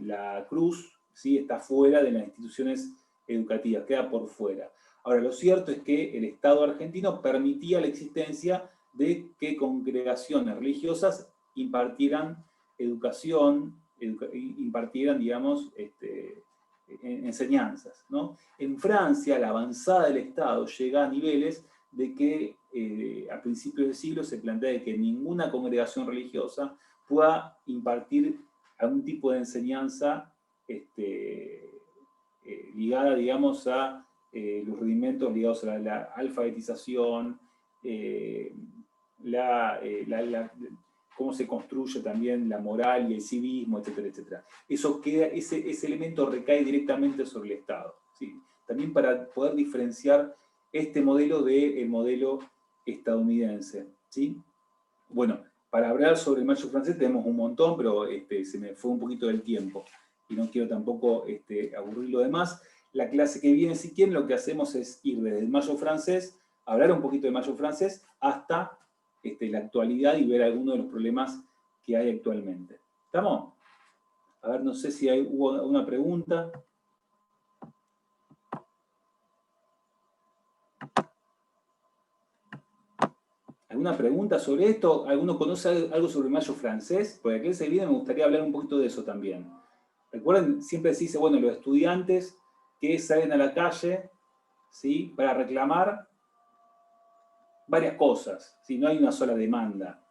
la cruz, ¿sí? Está fuera de las instituciones educativas, queda por fuera. Ahora, lo cierto es que el Estado argentino permitía la existencia de que congregaciones religiosas impartieran educación, impartieran, digamos, enseñanzas, ¿no? En Francia, la avanzada del Estado llega a niveles de que a principios del siglo se plantea de que ninguna congregación religiosa pueda impartir algún tipo de enseñanza ligada, digamos, a los rudimentos ligados a la alfabetización, cómo se construye también la moral y el civismo, etcétera, etcétera. Eso queda, ese elemento recae directamente sobre el Estado, ¿sí? También para poder diferenciar este modelo del modelo estadounidense, ¿sí? Bueno, para hablar sobre el mayo francés tenemos un montón, pero se me fue un poquito del tiempo y no quiero tampoco aburrirlo de más. La clase que viene, si quieren, lo que hacemos es ir desde el mayo francés, hablar un poquito del mayo francés, hasta la actualidad y ver algunos de los problemas que hay actualmente. ¿Estamos? A ver, no sé si hubo una pregunta. ¿Alguna pregunta sobre esto? ¿Alguno conoce algo sobre el mayo francés? Porque aquí se viene, me gustaría hablar un poquito de eso también. Recuerden, siempre se dice, bueno, los estudiantes que salen a la calle, ¿sí? Para reclamar varias cosas, ¿sí? No hay una sola demanda.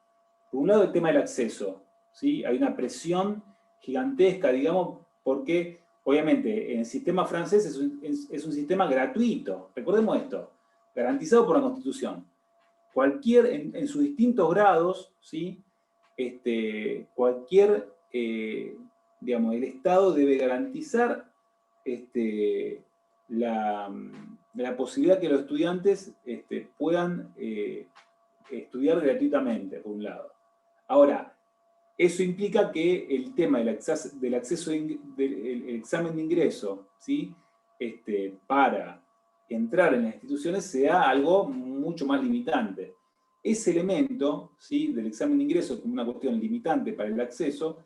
Por un lado, el tema del acceso, ¿sí? Hay una presión gigantesca, digamos, porque, obviamente, en el sistema francés es un sistema gratuito. Recordemos esto, garantizado por la Constitución. En sus distintos grados, ¿sí? Digamos, el Estado debe garantizar la posibilidad que los estudiantes puedan estudiar gratuitamente, por un lado. Ahora, eso implica que el tema del acceso del examen de ingreso, ¿sí? Para entrar en las instituciones sea algo mucho más limitante. Ese elemento, ¿sí? Del examen de ingreso como una cuestión limitante para el acceso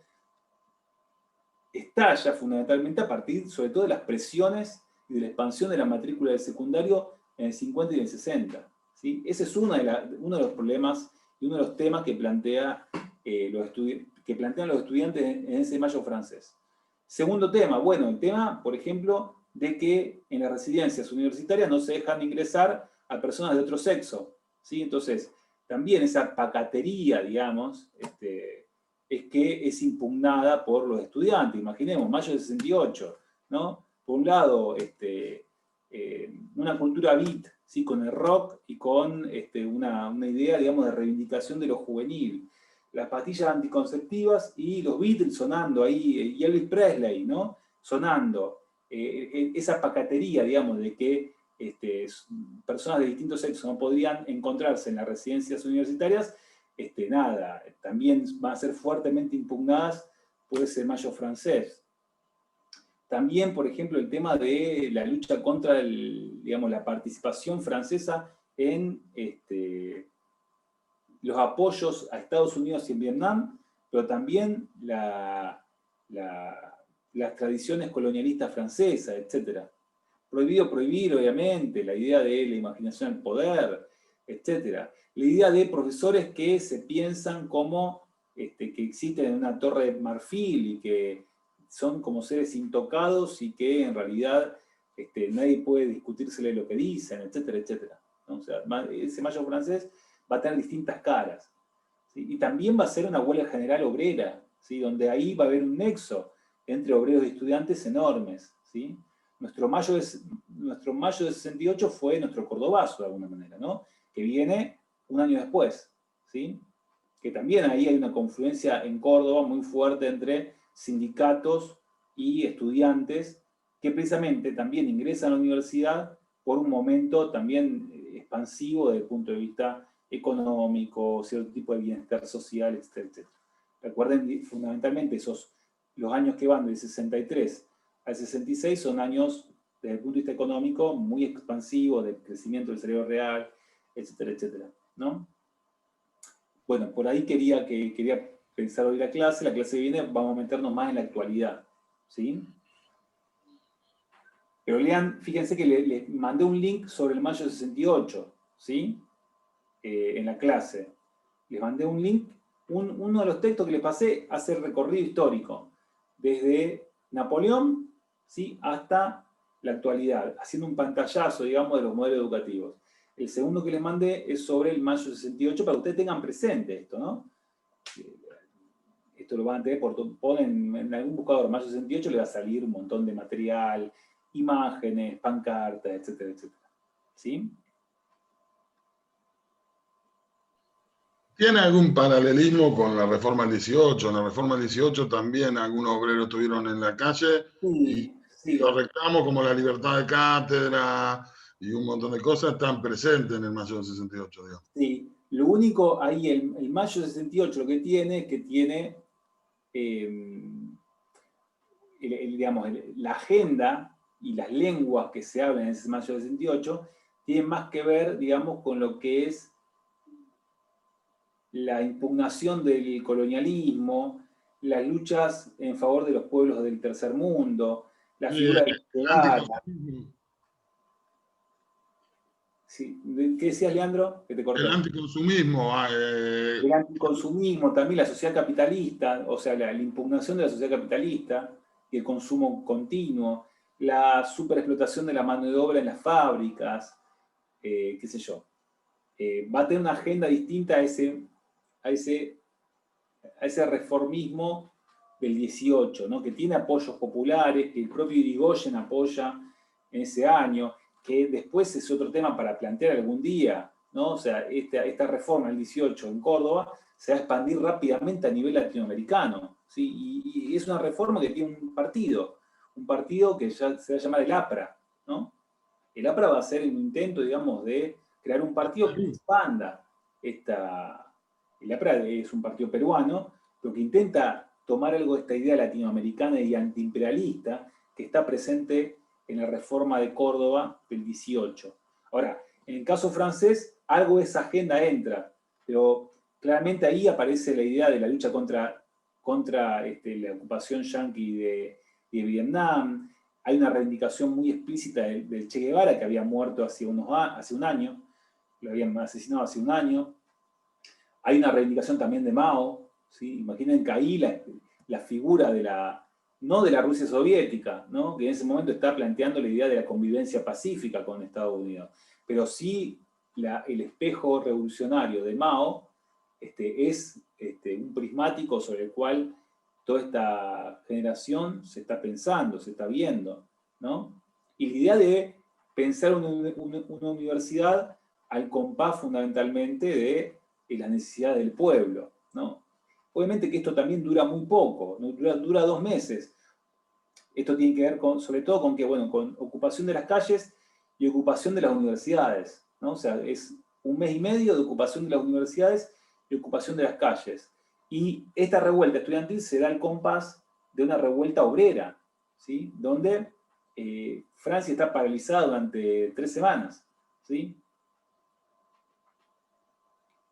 estalla fundamentalmente a partir, sobre todo, de las presiones y de la expansión de la matrícula del secundario en el 50 y en el 60. ¿Sí? Ese es uno de los problemas y uno de los temas que plantean los estudiantes en ese mayo francés. Segundo tema, bueno, el tema, por ejemplo, de que en las residencias universitarias no se dejan ingresar a personas de otro sexo, ¿sí? Entonces, también esa pacatería, digamos, es que es impugnada por los estudiantes. Imaginemos, mayo del 68, ¿no? Por un lado, una cultura beat, ¿sí? Con el rock y con una idea, digamos, de reivindicación de lo juvenil. Las pastillas anticonceptivas y los Beatles sonando ahí, y Elvis Presley, ¿no? Sonando. Esa pacatería, digamos, de que personas de distintos sexos no podrían encontrarse en las residencias universitarias, nada, también van a ser fuertemente impugnadas por ese mayo francés. También, por ejemplo, el tema de la lucha contra digamos, la participación francesa en los apoyos a Estados Unidos y en Vietnam, pero también la las tradiciones colonialistas francesas, etc. Prohibido prohibir, obviamente, la idea de la imaginación al poder, etc. La idea de profesores que se piensan como que existen en una torre de marfil y que son como seres intocados y que en realidad nadie puede discutírsele lo que dicen, etcétera, etcétera, ¿no? O sea, ese mayo francés va a tener distintas caras, ¿sí? Y también va a ser una huelga general obrera, ¿sí? Donde ahí va a haber un nexo entre obreros y estudiantes enormes, ¿sí? Nuestro mayo de 68 fue nuestro cordobazo, de alguna manera, ¿no? Que viene un año después, ¿sí? Que también ahí hay una confluencia en Córdoba muy fuerte entre sindicatos y estudiantes que precisamente también ingresan a la universidad por un momento también expansivo desde el punto de vista económico, cierto tipo de bienestar social, etcétera, etcétera. Recuerden fundamentalmente los años que van del 63 al 66 son años desde el punto de vista económico muy expansivos, de crecimiento del salario real, etcétera, etcétera, ¿no? Bueno, por ahí quería pensar hoy la clase que viene vamos a meternos más en la actualidad, ¿sí? Pero lean, fíjense que les mandé un link sobre el mayo del 68, ¿sí? En la clase. Les mandé un link, uno de los textos que les pasé hace el recorrido histórico, desde Napoleón, ¿sí? Hasta la actualidad, haciendo un pantallazo, digamos, de los modelos educativos. El segundo que les mandé es sobre el mayo 68, para que ustedes tengan presente esto, ¿no? Esto lo van a tener, ponen en algún buscador mayo 68, le va a salir un montón de material, imágenes, pancartas, etcétera, etcétera. ¿Sí? ¿Tiene algún paralelismo con la Reforma del 18? En la Reforma del 18 también algunos obreros estuvieron en la calle y los reclamos como la libertad de cátedra y un montón de cosas están presentes en el mayo del 68, digamos. Sí, lo único ahí, el mayo del 68 lo que tiene es que tiene, digamos, la agenda y las lenguas que se hablan en ese mayo del 68 tienen más que ver, digamos, con lo que es la impugnación del colonialismo, las luchas en favor de los pueblos del tercer mundo, la figura del sí. ¿Qué decías, Leandro? Que te corté. El anticonsumismo. El anticonsumismo, también la sociedad capitalista, o sea, la impugnación de la sociedad capitalista y el consumo continuo, la superexplotación de la mano de obra en las fábricas, qué sé yo. Va a tener una agenda distinta a ese reformismo del 18, ¿no? Que tiene apoyos populares, que el propio Irigoyen apoya en ese año, que después es otro tema para plantear algún día, ¿no? O sea, esta reforma del 18 en Córdoba se va a expandir rápidamente a nivel latinoamericano, ¿sí? Y es una reforma que tiene un partido que ya se va a llamar el APRA, ¿no? El APRA va a ser un intento, digamos, de crear un partido que expanda el APRA es un partido peruano, pero que intenta tomar algo de esta idea latinoamericana y antiimperialista que está presente en la reforma de Córdoba del 18. Ahora, en el caso francés, algo de esa agenda entra, pero claramente ahí aparece la idea de la lucha contra la ocupación yanqui de Vietnam. Hay una reivindicación muy explícita del Che Guevara, que había muerto hace un año, lo habían asesinado hace un año. Hay una reivindicación también de Mao, ¿sí? Imaginen que ahí la figura no de la Rusia soviética, ¿no? Que en ese momento está planteando la idea de la convivencia pacífica con Estados Unidos, pero sí el espejo revolucionario de Mao es un prismático sobre el cual toda esta generación se está pensando, se está viendo, ¿no? Y la idea de pensar una universidad al compás fundamentalmente de las necesidades del pueblo, ¿no? Obviamente que esto también dura muy poco, ¿no? dura 2 meses. Esto tiene que ver sobre todo con con ocupación de las calles y ocupación de las universidades, ¿no? O sea, es 1 mes y medio de ocupación de las universidades y ocupación de las calles. Y esta revuelta estudiantil se da al compás de una revuelta obrera, ¿sí? Donde Francia está paralizada durante 3 semanas, ¿sí?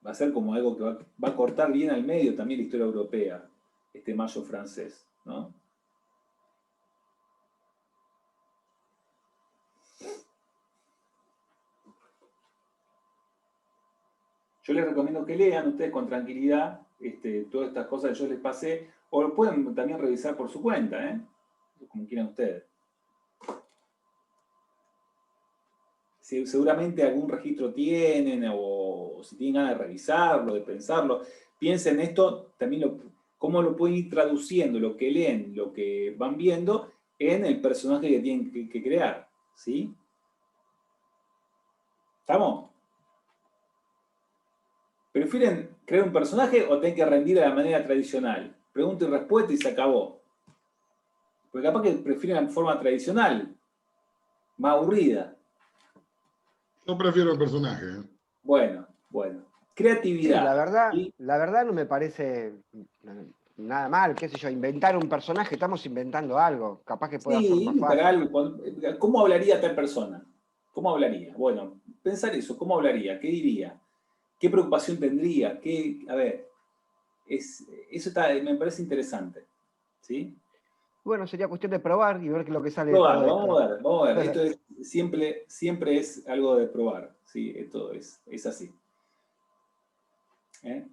Va a ser como algo que va a cortar bien al medio también la historia europea, este mayo francés, ¿no? Yo les recomiendo que lean ustedes con tranquilidad todas estas cosas que yo les pasé, o lo pueden también revisar por su cuenta, como quieran ustedes. Seguramente algún registro tienen, o si tienen ganas de revisarlo, de pensarlo, piensen esto, también cómo lo pueden ir traduciendo, lo que leen, lo que van viendo, en el personaje que tienen que crear, ¿sí? ¿Estamos? ¿Prefieren crear un personaje o tienen que rendir de la manera tradicional? Pregunta y respuesta y se acabó. Porque capaz que prefieren la forma tradicional, más aburrida. Yo prefiero el personaje. Bueno. Creatividad. Sí, la verdad no me parece nada mal, qué sé yo, inventar un personaje, estamos inventando algo, capaz que pueda ser más fácil. Algo. ¿Cómo hablaría tal persona? ¿Cómo hablaría? Bueno, pensar eso, ¿cómo hablaría? ¿Qué diría? ¿Qué preocupación tendría? A ver, eso me parece interesante, ¿sí? Bueno, sería cuestión de probar y ver qué es lo que sale Probar, de todo esto. vamos a ver. Esto siempre es algo de probar, ¿sí? Esto es así.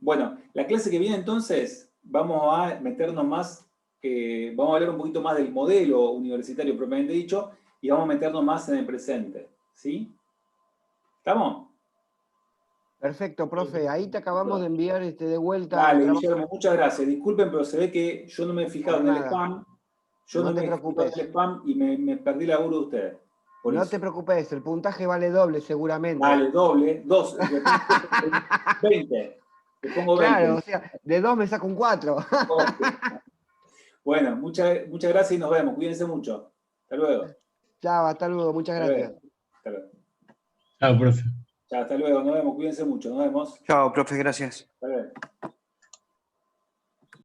Bueno, la clase que viene entonces vamos a meternos más, vamos a hablar un poquito más del modelo universitario propiamente dicho, y vamos a meternos más en el presente, ¿sí? ¿Estamos? Perfecto, profe, ahí te acabamos de enviar de vuelta Dale, el trabajo. Guillermo, muchas gracias. Disculpen, pero se ve que yo no me he fijado en el spam. Yo no me he fijado en el spam y me perdí el laburo de ustedes. No te preocupes, el puntaje vale doble seguramente. Vale, doble, 2, 20. Te pongo 20. Claro, o sea, de 2 me saco un 4. Bueno, muchas gracias y nos vemos. Cuídense mucho. Hasta luego. Chao, hasta luego, muchas gracias. Hasta luego. Chao, profe. Chao, hasta luego. Nos vemos. Cuídense mucho. Nos vemos. Chao, profe, gracias. Hasta luego.